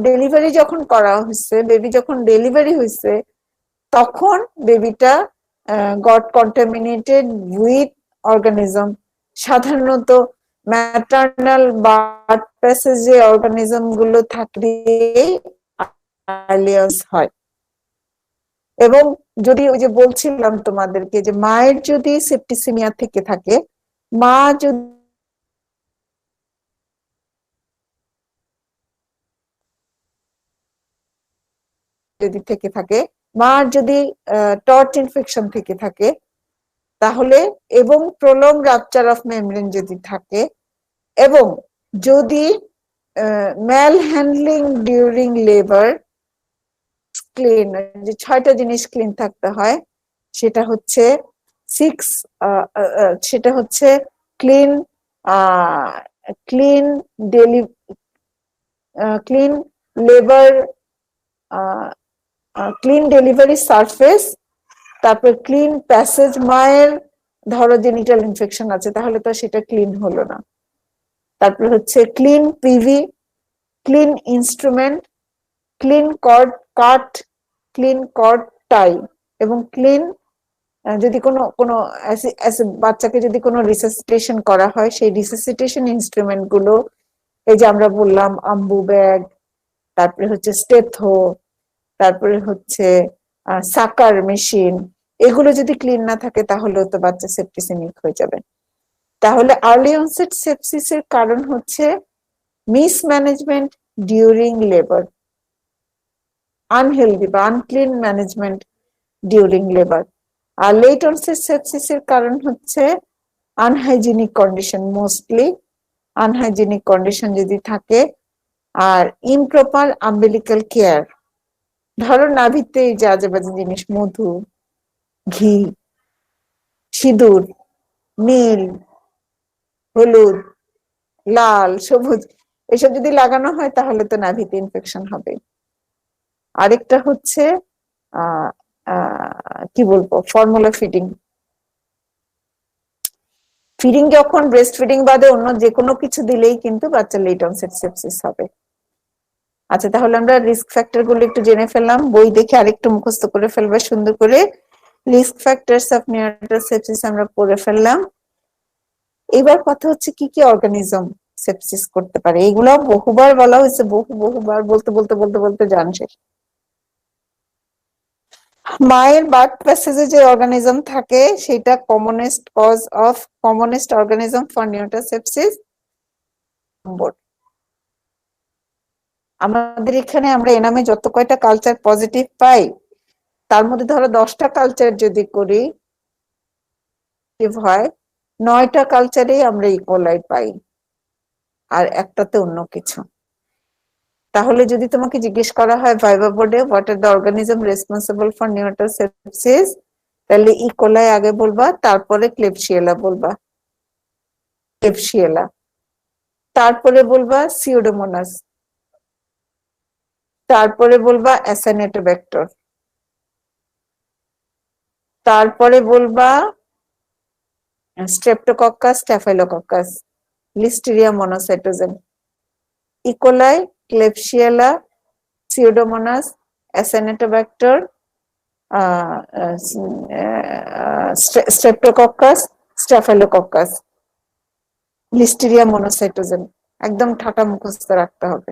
ডেলিভারি যখন করা হয়েছে, বেবি যখন ডেলিভারি হয়েছে, তখন বেবিটা গট কন্টামিনেটেড উইথ অর্গানিজম। সাধারণত ম্যাটার্নাল বার্থ প্যাসেজে অর্গানিজম গুলো থাকলে হয়। এবং যদি ওই যে বলছিলাম তোমাদেরকে যে মায়ের যদি সেপ্টিসেমিয়া থেকে থাকে, মা যদি থেকে থাকে, মার যদি টর্চ ইনফেকশন থেকে থাকে, তাহলে, এবং প্রলং রাপচার অফ মেমব্রেন যদি থাকে, এবং যদি ম্যাল হ্যান্ডলিং ডিউরিং লেবার, ক্লিন, যে 6টা জিনিস ক্লিন থাকতে হয়, সেটা হচ্ছে সিক্স সেটা হচ্ছে clean clean clean labour clean delivery surface, তারপর ক্লিন প্যাসেজ। মায়ের ধরো জেনিটাল ইনফেকশন আছে, তাহলে তো সেটা ক্লিন হলো না। তারপর হচ্ছে clean PV, clean instrument, clean cord cut, clean cord tie, এবং ক্লিন যদি কোনো বাচ্চাকে যদি কোনো রিসাসিটেশন করা হয়, সেই রিসাসিটেশন ইনস্ট্রুমেন্ট গুলো, এই যে আমরা বললাম আম্বু ব্যাগ, তারপরে হচ্ছে স্টেথো, তারপরে হচ্ছে সাকার মেশিন, এগুলো যদি ক্লিন না থাকে তাহলে তো বাচ্চা সেপ্টিসেমিক হয়ে যাবে। তাহলে আর্লি অনসেট সেপসিস এর কারণ হচ্ছে মিসম্যানেজমেন্ট ডিউরিং লেবার, আনহেলদি বা আনক্লিন ম্যানেজমেন্ট ডিউরিং লেবার। আর লেট অনসেট সেপসিস এর কারণ হচ্ছে unhygienic condition, mostly unhygienic condition যদি থাকে, আর ইমপ্রপার আম্বিলিক্যাল কেয়ার। ধরো নাভিতে এই যে আজে বাজে জিনিস, মধু, ঘি, সিঁদুর, নীল, হলুদ, লাল, সবুজ, এসব যদি লাগানো হয় তাহলে তো নাভিতে ইনফেকশন হবে। আরেকটা হচ্ছে কি বলবো, ফর্মুলা ফিডিং। ফিডিং যখন ব্রেস্ট ফিডিং বাদে অন্য যে কোনো কিছু দিলেই কিন্তু বাচ্চা লেট অনসেট সেপসিস হবে। আচ্ছা, তাহলে আমরা রিস্ক ফ্যাক্টর গুলো একটু জেনে ফেললাম, বই দেখে আরেকটু মুখস্থ করে ফেলবে সুন্দর করে। Risk factors of neonatal sepsis আমরা পড়ে ফেললাম। এবার কথা হচ্ছে কি কি অর্গানিজম সেপসিস করতে পারে। এগুলো বহুবার বলা হয়েছে, বহুবার বলতে বলতে বলতে বলতে জান শেষ। মায়ের বার্থ প্যাসেজে যে অর্গানিজম থাকে সেটা commonest organism for neonatal sepsis. আমাদের এখানে আমরা এনামে যত কয়টা কালচার পজিটিভ পাই, তার মধ্যে ধরো 10টা কালচার যদি করি হয়, 9টা কালচারেই আমরা ইকোলাই পাই, আর একটাতে অন্য কিছু। তাহলে যদি তোমাকে জিজ্ঞেস করা হয় ভাইভা বোর্ডে what are the organism responsible for neonatal sepsis, তাহলে ইকোলাই আগে বলবা, তারপরে ক্লেবশিয়েলা বলবা, ক্লেবশিয়েলা, তারপরে বলবা সিউডোমোনাস, তারপরে বলবা অ্যাসাইনেটোব্যাক্টর, তারপরে বলবা streptococcus, staphylococcus, listeria monocytogenes. E coli, klebsiella, pseudomonas, acinetobacter, streptococcus, staphylococcus, listeria monocytogenes. একদম ঠাটা মুখস্থ রাখতে হবে।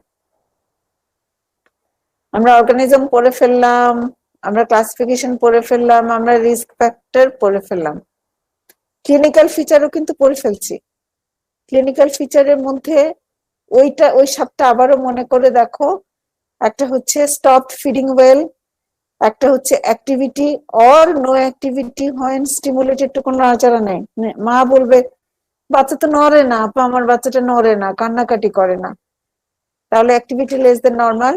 আমরা অর্গানিজম পড়ে ফেললাম, আমরা ক্লাসিফিকেশন পড়ে ফেললাম, আমরা রিস্ক ফ্যাক্টর পড়ে ফেললাম, ক্লিনিক্যাল ফিচারও কিন্তু পড়ে ফেলছি। ক্লিনিক্যাল ফিচারের মধ্যে ওই 7টা আবারও মনে করে দেখো। একটা হচ্ছে স্টপ ফিডিং ওয়েল, একটা হচ্ছে activity or no activity when stimulated, টু কোনো নাড়াচাড়া নেই, মা বলবে বাচ্চা তো নড়ে না, আপা আমার বাচ্চাটা নড়ে না, কান্নাকাটি করে না, তাহলে অ্যাক্টিভিটি লেস দেন নর্মাল।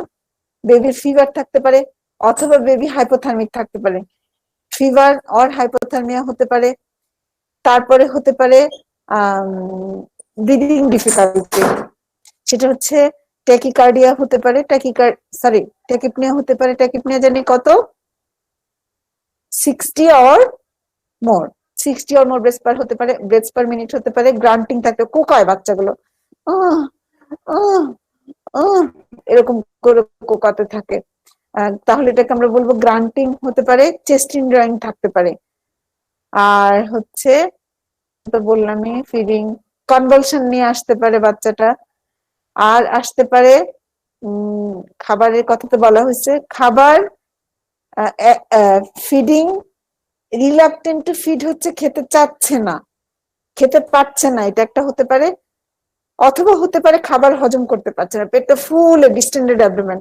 বেবির ফিভার থাকতে পারে, অথবা বেবি হাইপোথার্মিক থাকতে পারে, ফিভার অর হাইপোথার্মিয়া হতে পারে। তারপরে হতে পারে ব্রিদিং ডিফিকাল্টি, সেটা হচ্ছে ট্যাকিকার্ডিয়া হতে পারে, ট্যাকিপনিয়া হতে পারে। ট্যাকিপনিয়া জানি কত, 60 অর মোর ব্রেথস হতে পারে, ব্রেথস পার মিনিট হতে পারে। গ্রান্টিং থাকতে, কোকায় বাচ্চাগুলো এরকম করে কোকাতে থাকে, তাহলে এটাকে আমরা বলবো গ্রান্টিং হতে পারে। চেস্ট ইনড্রয়িং থাকতে পারে। আর হচ্ছে তো বললামই, ফিডিং কনভালশন নিয়ে আসতে পারে বাচ্চাটা। আর আসতে পারে খাবারের কথা তো বলা হয়েছে, খাবার ফিডিং রিলাক্টেন্ট টু ফিড হচ্ছে খেতে চাচ্ছে না, খেতে পারছে না, এটা একটা হতে পারে। অথবা হতে পারে খাবার হজম করতে পারছে না, পেটটা full, distended abdomen,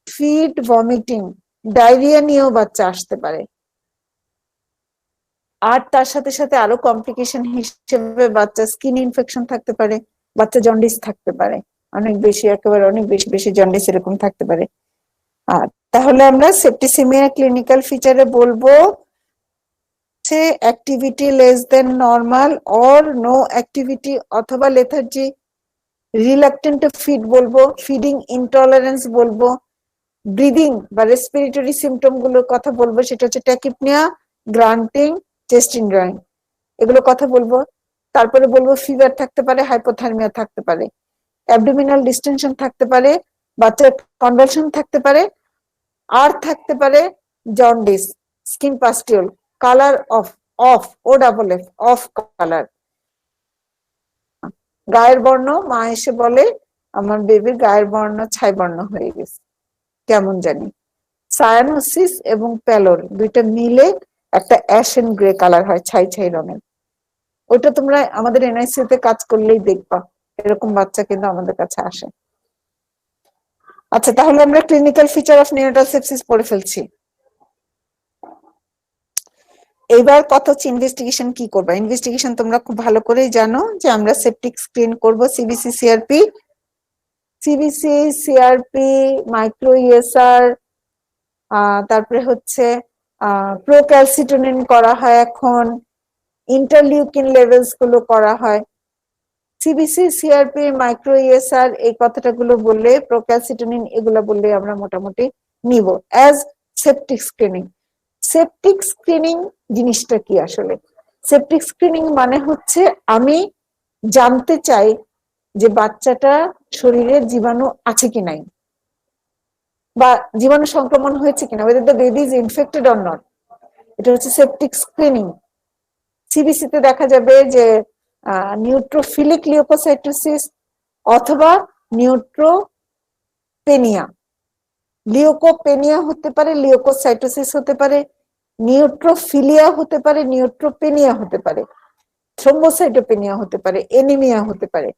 feed, vomiting, diarrhoea নিয়েও বাচ্চা আসতে পারে। আর তার সাথে সাথে আরো কমপ্লিকেশন হিসেবে বাচ্চা স্কিন ইনফেকশন থাকতে পারে, বাচ্চা জন্ডিস থাকতে পারে, অনেক বেশি, একেবারে অনেক বেশি বেশি জন্ডিস এরকম থাকতে পারে। তাহলে আমরা সেপ্টিসিমিয়া ক্লিনিক্যাল ফিচারে বলবো হচ্ছে activity less than normal or no activity অথবা লেথার্জি, রিলাক্টেন্ট টু ফিড বলবো, ফিডিং ইনটলারেন্স বলবো, ব্রিদিং বা রেসপিরেটরি সিমটম গুলোর কথা বলবো, সেটা হচ্ছে ট্যাকিপনিয়া, গ্রান্টিং, চেস্ট ইনড্রয়িং, এগুলো কথা বলবো। তারপরে বলবো ফিভার থাকতে পারে, হাইপোথার্মিয়া থাকতে পারে, অ্যাবডোমিনাল ডিস্টেনশন থাকতে পারে, বাচ্চার কনভালশন থাকতে পারে, আর থাকতে পারে jaundice, skin pustule, colour of, of ও ডাবল এফ, অফ কালার, গায়ের বর্ণ, মা এসে বলে আমার বেবির গায়ের বর্ণ ছাই বর্ণ হয়ে গেছে কেমন জানি, সায়ানোসিস এবং প্যালোর দুইটা মিলে একটা অ্যাশ এন্ড গ্রে কালার হয়, ছাই ছাই রঙের। ওইটা তোমরা আমাদের এনআইসি তে কাজ করলেই দেখবা, এরকম বাচ্চা কিন্তু আমাদের কাছে আসে। আচ্ছা, তাহলে আমরা clinical feature of neonatal sepsis পড়ে ফেলছি। এইবার কথা হচ্ছে ইনভেস্টিগেশন কি করবা। ইনভেস্টিগেশন তোমরা খুব ভালো করেই জানো যে আমরা সেপটিক স্ক্রিন করব, সিবিসি সিআরপি, মাইক্রো ইএসআর, তারপরে হচ্ছে প্রোক্যালসিটোনিন করা হয়, এখন ইন্টারলিউকিন লেভেলস গুলো করা হয়। সিবিসি সিআরপি মাইক্রো ইএসআর এই কথাটা গুলো বললে, প্রোক্যালসিটোনিন এগুলো বললে আমরা মোটামুটি নিব as septic screening. Septic screening জিনিসটা কি আসলে? সেপটিক স্ক্রিনিং মানে হচ্ছে আমি জানতে চাই যে বাচ্চাটা শরীরে জীবাণু আছে কি নাই, বা জীবাণু সংক্রমণ হয়েছে কিনা, whether the baby is infected or not, এটা হচ্ছে সেপটিক স্ক্রিনিং। সিবিসি তে দেখা যাবে যে নিউট্রোফিলিক লিউকোসাইটোসিস অথবা নিউট্রোপেনিয়া, লিউকোপেনিয়া হতে পারে, লিউকোসাইটোসিস হতে পারে, নিউট্রোফিলিয়া হতে পারে, নিউট্রোপেনিয়া হতে পারে, থ্রোম্বোসাইটোপেনিয়া হতে পারে, এনিমিয়া হতে পারে।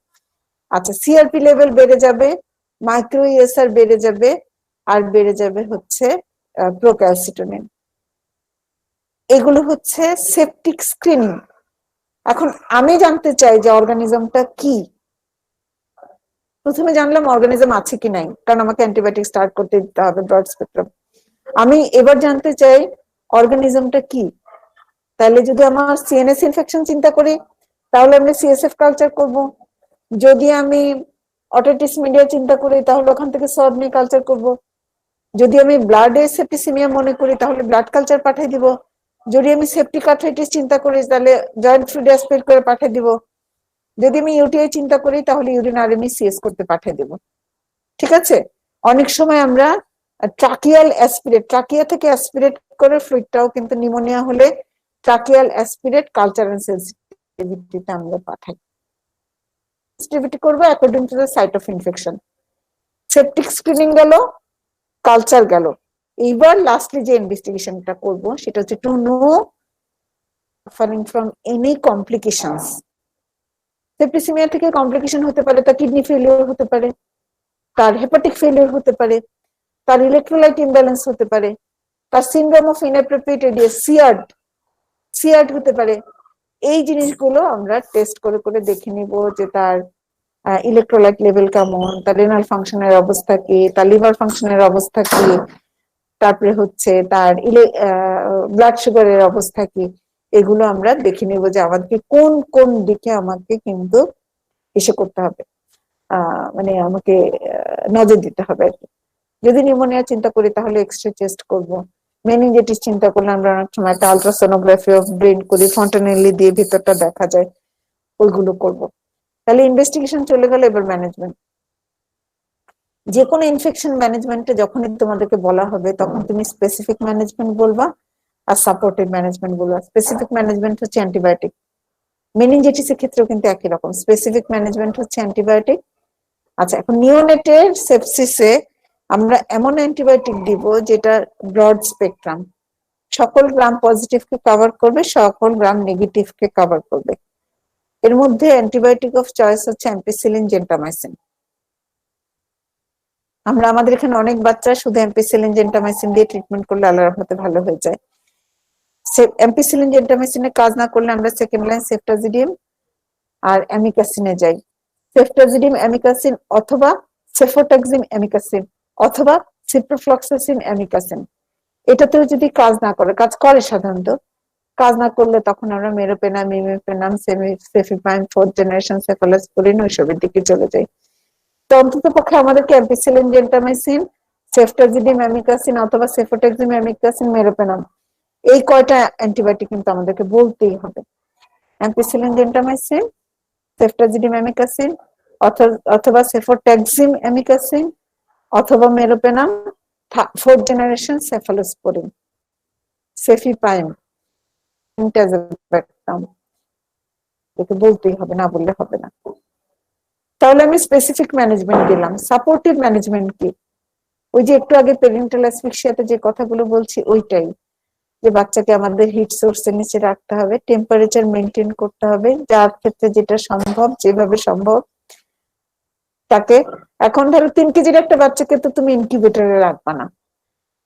আচ্ছা, সিআরপি লেভেল বেড়ে যাবে, মাইক্রো ইএসআর বেড়ে যাবে, আর বেড়ে যাবে হচ্ছে প্রোক্যালসিটোনিন। এগুলো হচ্ছে সেপটিক স্ক্রিনিং। এখন আমি জানতে চাই যে অর্গানিজমটা কি। প্রথমে জানলাম অর্গানিজম আছে কি নাই, কারণ আমাকে অ্যান্টিবায়োটিক স্টার্ট করতে দিতে হবে ব্রড স্পেকট্রাম। আমি এবার জানতে চাই অর্গানিজমটা কি। তাহলে যদি আমার সিএনএস ইনফেকশন চিন্তা করি, তাহলে আমি সিএসএফ কালচার করব। যদি আমি অটিটিস মিডিয়া চিন্তা করি, তাহলে ওখান থেকে সব নিয়ে কালচার করব। যদি আমি ব্লাডে সেপ্টিসিমিয়া মনে করি, তাহলে ব্লাড কালচার পাঠিয়ে দিব। যদি আমি সেপ্টিক আর্থ্রাইটিস চিন্তা করি, তাহলে জয়েন্ট ফ্লুইড অ্যাসপিরেট করে পাঠিয়ে দিব। যদি আমি ইউটিআই চিন্তা করি, তাহলে ইউরিন আরএমই সিএস করতে পাঠিয়ে দেব। ঠিক আছে? অনেক সময় আমরা ট্রাকিয়াল অ্যাসপিরেট, ট্রাকিয়া থেকে অ্যাসপিরেট করে ফ্লুইডটাও কিন্তু নিউমোনিয়া হলে ট্রাকিয়াল অ্যাসপিরেট কালচার এন্ড সেনসিটিভিটিতে আমরা পাঠাই। সেনসিটিভিটি করব according to the site of infection. Septic screening গেল, কালচার গেল। এইবার লাস্টলি যে ইনভেস্টিগেশনটা করব সেটা হচ্ছে to know suffering from any complications. Septicaemia থেকে কমপ্লিকেশন হতে পারে, তার কিডনি ফেলিওর হতে পারে, তার হেপাটিক ফেলিওর হতে পারে, তার ইলেকট্রোলাইট ইমব্যালেন্স হতে পারে, তার সিনড্রোম অফ ইনঅ্যাপ্রোপ্রিয়েট এডিএস, সিআরড হতে পারে। এই জিনিসগুলো আমরা টেস্ট করে করে দেখে নিব যে তার ইলেকট্রোলাইট লেভেল কেমন, তার রেনাল ফাংশনের অবস্থা কি, তার লিভার ফাংশনের অবস্থা কি, তারপরে হচ্ছে তার ব্লাড সুগারের অবস্থা কি। এগুলো আমরা দেখে নিব যে আমাদেরকে কোন কোন দিকে আমাকে কিন্তু এসে করতে হবে, মানে আমাকে নজর দিতে হবে। যদি নিউমোনিয়া চিন্তা করি তাহলে এক্সরে চেস্ট করব। মেনিনজাইটিস চিন্তা করলে আমরা অনেক সময় একটা আলট্রাসোনোগ্রাফি অফ ব্রেন করি, ফন্টানেলি দিয়ে ভিতরটা দেখা যায়, ওইগুলো করব। তাহলে ইনভেস্টিগেশন চলে গেল। এবার ম্যানেজমেন্ট। যে কোনো ইনফেকশন ম্যানেজমেন্টে যখনই তোমাদেরকে বলা হবে তখন তুমি স্পেসিফিক ম্যানেজমেন্ট বলবা আর সাপোর্টিভ ম্যানেজমেন্ট বলবা। স্পেসিফিক ম্যানেজমেন্ট হচ্ছে অ্যান্টিবায়োটিক। মেনিনজাইটিসের ক্ষেত্রেও কিন্তু একই রকম, স্পেসিফিক ম্যানেজমেন্ট হচ্ছে অ্যান্টিবায়োটিক। আচ্ছা, এখন নিওনেটের সেপসিসে আমরা এমন অ্যান্টিবায়োটিক দিব যেটা ব্রড স্পেকট্রাম, সকল গ্রাম পজিটিভকে কভার করবে, সকল গ্রাম নেগেটিভকে কভার করবে। এর মধ্যে অ্যান্টিবায়োটিক অফ চয়েস হচ্ছে অ্যাম্পিসিলিন, জেন্টামাইসিন। আমরা আমাদের এখানে অনেক বাচ্চা শুধু অ্যাম্পিসিলিন, জেন্টামাইসিন দিয়ে ট্রিটমেন্ট করলে আল্লাহর রহমতে ভালো হয়ে যায়। অ্যাম্পিসিলিন, জেন্টামাইসিনে কাজ না করলে আমরা সেকেন্ড লাইন সেফটাজিডিম আর অ্যামিকাসিনে যাই। সেফটাজিডিম, অ্যামিকাসিন অথবা সেফোটাক্সিম, অ্যামিকাসিন অথবা সিপ্রোফ্লক্সাসিন, অ্যামিকাসিন। এটাতেও যদি কাজ না করে, কাজ করে সাধারণত, কাজ না করলে তখন আমরা মেরোপেনাম, ইমিপেনাম, সেফিপাইম, 4th জেনারেশন সেফালোস্পোরিন ওইসবের দিকে চলে যাই। তো অন্তত পক্ষে আমাদেরকে অ্যাম্পিসিলিন, জেন্টামাইসিন, সেফটাজিডিম, অ্যামিকাসিন অথবা সেফোটেক্সিম, অ্যামিকাসিন, মেরোপেনাম এই কয়টা অ্যান্টিবায়োটিক কিন্তু আমাদেরকে বলতেই হবে। অ্যাম্পিসিলিন, জেন্টামাইসিন, সেফটাজিডিম, অ্যামিকাসিন অথবা সেফোটেক্সিম, অ্যামিকাসিন অথবা মেরোপেনাম, 4th জেনারেশন সেফালোস্পোরিন, সেফিপাইম, ইন্টাজেপ্যাকটাম, একে বলতেই হবে, না বললে হবে না। তাহলে আমি স্পেসিফিক ম্যানেজমেন্ট দিলাম। সাপোর্টিভ ম্যানেজমেন্ট কি? ওই যে একটু আগে প্যারেন্টাল অ্যাসফিক্সিয়াতে যে কথাগুলো বলছি ওইটাই, যে বাচ্চাকে আমাদের হিট সোর্সের নিচে রাখতে হবে, টেম্পারেচার মেনটেন করতে হবে, যার ক্ষেত্রে যেটা সম্ভব, যেভাবে সম্ভব তাকে। এখন ধরো 3 কেজির একটা বাচ্চাকে তো তুমি ইনকিউবেটরে রাখবা না,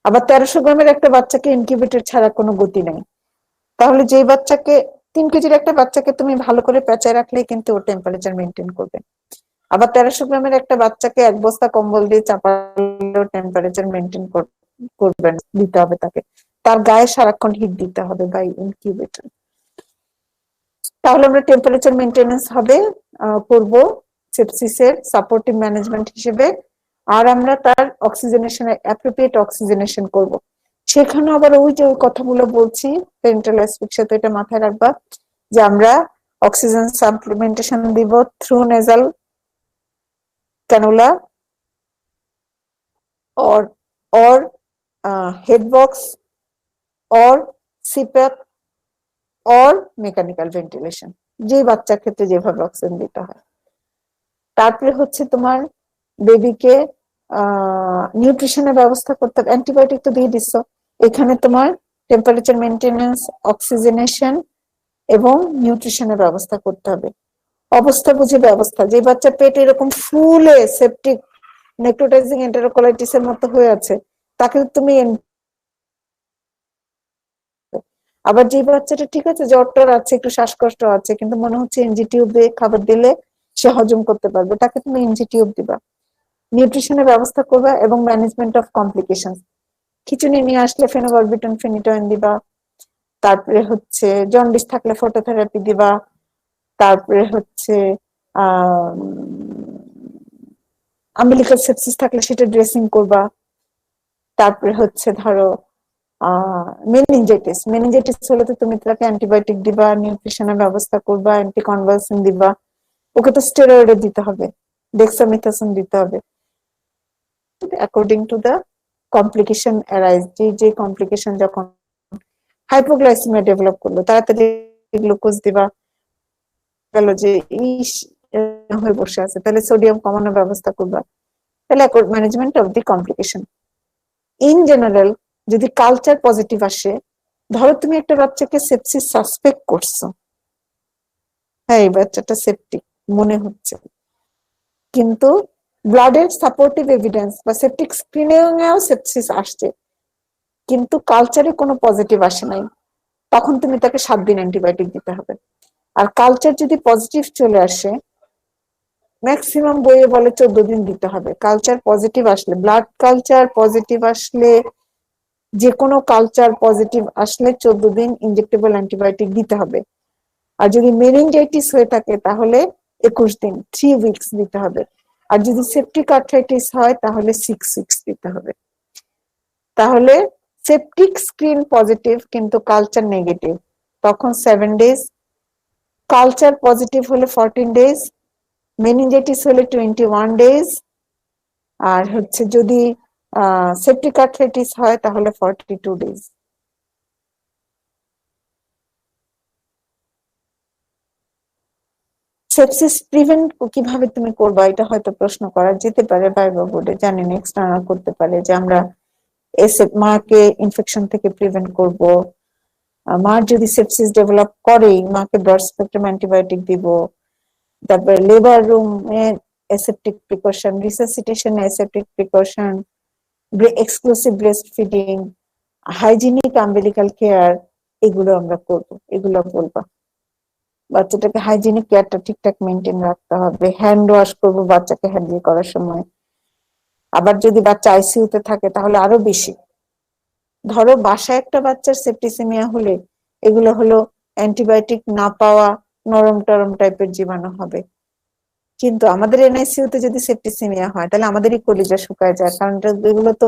আবার 1300 গ্রামের একটা বাচ্চাকে ইনকিউবেটর ছাড়া কোনো গতি নাই। তাহলে যেই বাচ্চাকে 3 কেজির একটা বাচ্চাকে তুমি ভালো করে পেঁচায় রাখলেই কিন্তু ও টেম্পারেচার মেনটেন করবে। আবার 1300 গ্রামের একটা বাচ্চাকে 1 বস্তা কম্বল দিয়ে চাপালেও টেম্পারেচার মেনটেন করবে না, দিতে হবে তাকে, তার গায়ে সারাক্ষণ হিট দিতে হবে বাই ইনকিউবেটর। তাহলে আমরা টেম্পারেচার মেনটেনেন্স হবে করব সেপসিসের সাপোর্টিভ ম্যানেজমেন্ট হিসেবে, আর আমরা তার অক্সিজেনেশনের অ্যাপ্রোপ্রিয়েট অক্সিজেনেশন করব। সেখানে আবার ওই যে ওই কথাগুলো বলছি প্যারেন্টাল অ্যাসফিক্সিয়া, তো এটা মাথায় রাখবা যে আমরা অক্সিজেন সাপ্লিমেন্টেশন দিব through nasal cannula or head box or CPAP or mechanical ventilation, যে বাচ্চার ক্ষেত্রে যেভাবে অক্সিজেন দিতে হয়। তারপরে হচ্ছে তোমার বেবিকে নিউট্রিশনের ব্যবস্থা করতে হবে। অ্যান্টিবায়োটিক তো দিয়ে দিচ্ছ, এখানে তোমার টেম্পারেচার মেনটেনেন্স, অক্সিজেনেশন এবং নিউট্রিশনের ব্যবস্থা করতে হবে। অবস্থা বুঝে ব্যবস্থা। যে বাচ্চা পেট এরকম ফুলে সেপটিক নেক্রোটাইজিং এন্টেরোকলাইটিস এর মতো হয়ে আছে, তাকে তুমি আবার যে বাচ্চাটা ঠিক আছে, জ্বর আছে, একটু শ্বাসকষ্ট আছে, কিন্তু মনে হচ্ছে এনজি টিউব দিয়ে খাবার দিলে সে হজম করতে পারবে, তাকে তুমি এনজি টিউব দিবা। নিউট্রিশনের ব্যবস্থা করবা এবং ম্যানেজমেন্ট অফ কমপ্লিকেশন। খিচুনি নিয়ে আসলে ফেনোবারবিটন, ফেনিটোয়েন দিবা। তারপরে হচ্ছে জন্ডিস থাকলে ফটোথেরাপি দিবা। তারপরে হচ্ছে আম্বিলিকাল সেপসিস থাকলে সেটা ড্রেসিং করবা। তারপরে হচ্ছে ধরো মেনিনজাইটিস হলে তো তুমি তাকে অ্যান্টিবায়োটিক দিবা, নিউট্রিশনের ব্যবস্থা করবা, অ্যান্টিকনভালসেন্ট দিবা, ওকে তো স্টেরয়েড দিতে হবে, ডেক্সামিথাসোন দিতে হবে according to the complication arise. যে কমপ্লিকেশন যখন হাইপোগ্লাইসেমিয়া ডেভেলপ করলো, তাড়াতাড়ি গ্লুকোজ দিবা। গেল যে হয়ে বসে আছে, তাহলে সোডিয়াম কমানোর ব্যবস্থা করবা। তাহলে management of the complication. In general যদি কালচার পজিটিভ আসে, ধরো তুমি একটা বাচ্চাকে সেপসিস সাসপেক্ট করছো, হ্যাঁ এই বাচ্চাটা সেপটিক মনে হচ্ছে, কিন্তু ব্লাডের সাপোর্টিভ এভিডেন্স বা সেপটিক স্ক্রিনিংয়েও সেপসিস আসছে, কিন্তু কালচারে কোনো পজিটিভ আসে নাই, তখন তুমি তাকে 7 দিন অ্যান্টিবায়োটিক দিতে হবে। আর কালচার যদি পজিটিভ চলে আসে, ম্যাক্সিমাম বইয়ে বলে 14 দিন দিতে হবে। কালচার পজিটিভ আসলে, ব্লাড কালচার পজিটিভ আসলে, যে কোনো কালচার পজিটিভ আসলে 14 দিন ইনজেক্টেবল অ্যান্টিবায়োটিক দিতে হবে। আর যদি মেনিনজাইটিস হয়ে থাকে তাহলে 21 দিন, 3 উইকস দিতে হবে। আর যদি সেপটিক আর্থ্রাইটিস হয় তাহলে 6 উইকস দিতে হবে। তাহলে সেপটিক স্ক্রিন পজিটিভ কিন্তু কালচার নেগেটিভ, তখন 7 ডেজ, কালচার পজিটিভ হলে 14 ডেজ, মেনিনজাইটিস হলে 21 ডেজ, আর হচ্ছে যদি সেপটিক আর্থ্রাইটিস হয় তাহলে 42 ডেজ। সেপসিস প্রিভেন্ট কিভাবে তুমি করবা, এটা হয়তো প্রশ্ন করা যেতে পারে ভাইবা বোর্ডে, জানি না এক্সটার্নাল করতে পারে যে আমরা মাকে ইনফেকশন থেকে প্রিভেন্ট করব। মার যদি সেপসিস ডেভেলপ করে, মাকে ব্রড স্পেকট্রাম অ্যান্টিবায়োটিক দিব। তারপরে labour room aseptic precaution, resuscitation aseptic precaution, exclusive breast feeding, hygienic umbilical care, এগুলো আমরা করব, এগুলো বলবা। বাচ্চাটাকে হাইজিনিক কেয়ারটা ঠিকঠাক মেনটেন রাখতে হবে, হ্যান্ড ওয়াশ করবো বাচ্চাকে হ্যান্ডেল করার সময়। আবার যদি বাচ্চা আইসিইউতে থাকে তাহলে আরো বেশি। ধরো বাসায় একটা বাচ্চার সেপ্টিসেমিয়া হলে এগুলো হলো অ্যান্টিবায়োটিক না পাওয়া নরম টরম টাইপের জীবাণু হবে। কিন্তু আমাদের এনআইসিইউ তে যদি সেপ্টিসিমিয়া হয় তাহলে আমাদেরই কলিজা শুকায় যায়, কারণ এগুলো তো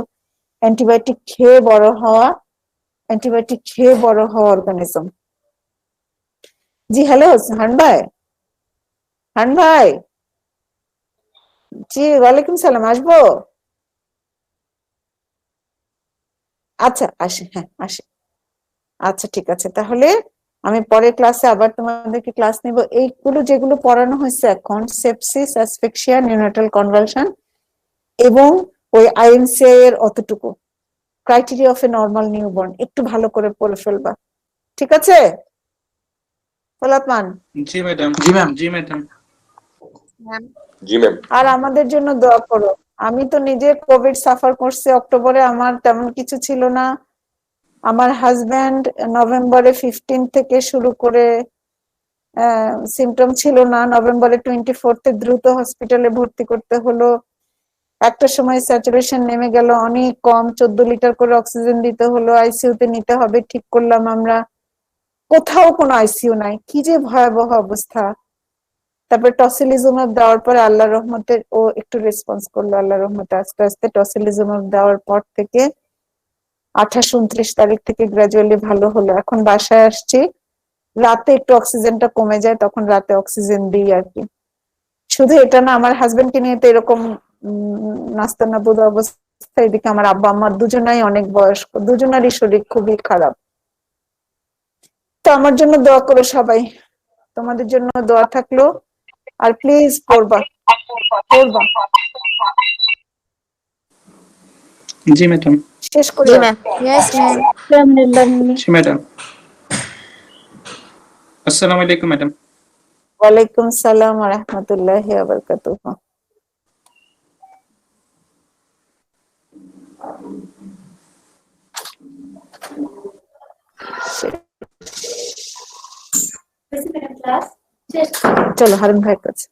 অ্যান্টিবায়োটিক খেয়ে বড় হওয়া অর্গানিজম। জি হ্যালো হান ভাই, জি ওয়ালাইকুম সালাম, আসবো? আচ্ছা আসে, হ্যাঁ আসে। আচ্ছা ঠিক আছে, তাহলে আমি পরের ক্লাসে আবার তোমাদেরকে ক্লাস নিব। এইগুলো যেগুলো পড়ানো হয়েছে এখন, সেপসিস, অ্যাসফিক্সিয়া, নিউনাটাল কনভালশন এবং ওই আইএনসিআই এর অতটুকু criteria of A normal newborn একটু ভালো করে পড়ে ফেলবা, ঠিক আছে ফলাতমান? জি ম্যাডাম। জি ম্যাম। জি ম্যাডাম। জি ম্যাম। আর আমাদের জন্য দোয়া করো। আমি তো নিজে কোভিড সাফার করছি, অক্টোবরে আমার তেমন কিছু ছিল না। আমার হাজবেন্ড নভেম্বরে 15 থেকে শুরু করে সিমটম ছিল না, নভেম্বরে 24 দ্রুত হসপিটালে ভর্তি করতে হলো। একটা সময় স্যাচুরেশন নেমে গেল অনেক কম, 14 লিটার করে অক্সিজেন দিতে হলো, আইসিইউ তে নিতে হবে, ঠিক করলাম আমরা। কোথাও কোনো আইসিইউ নাই, কি যে ভয়াবহ অবস্থা। তারপরে টসিলিজুমাব দেওয়ার পরে আল্লাহর রহমতে ও একটু রেসপন্স করলো, আল্লাহর রহমতে আস্তে আস্তে টসিলিজুমাব দেওয়ার পর থেকে 28-29 তারিখ থেকে গ্রাজুয়ালি ভালো হলো। এখন বাসায় আসছি, রাতে একটু অক্সিজেনটা কমে যায়, তখন রাতে অক্সিজেন দিই আর কি। শুধু এটা না, আমার হাজবেন্ডকে নিয়ে তো এরকম নাস্তানাবুদ অবস্থা, এদিকে আমার আব্বা আম্মা দুজনাই অনেক বয়স্ক, দুজনারই শরীর খুবই খারাপ। তো আমার জন্য দোয়া করো সবাই, তোমাদের জন্য দোয়া থাকলো। আর প্লিজ পড়বা। জি ম্যাডাম। শেষ করে জি দাও। ম্যাম। Yes ma'am. জি ম্যাডাম। আসসালামু আলাইকুম ম্যাডাম। ওয়ালাইকুম সালাম ওয়া রাহমাতুল্লাহি ওয়া বারাকাতুহু। চলো হারুন ভাইয়ের কাছে।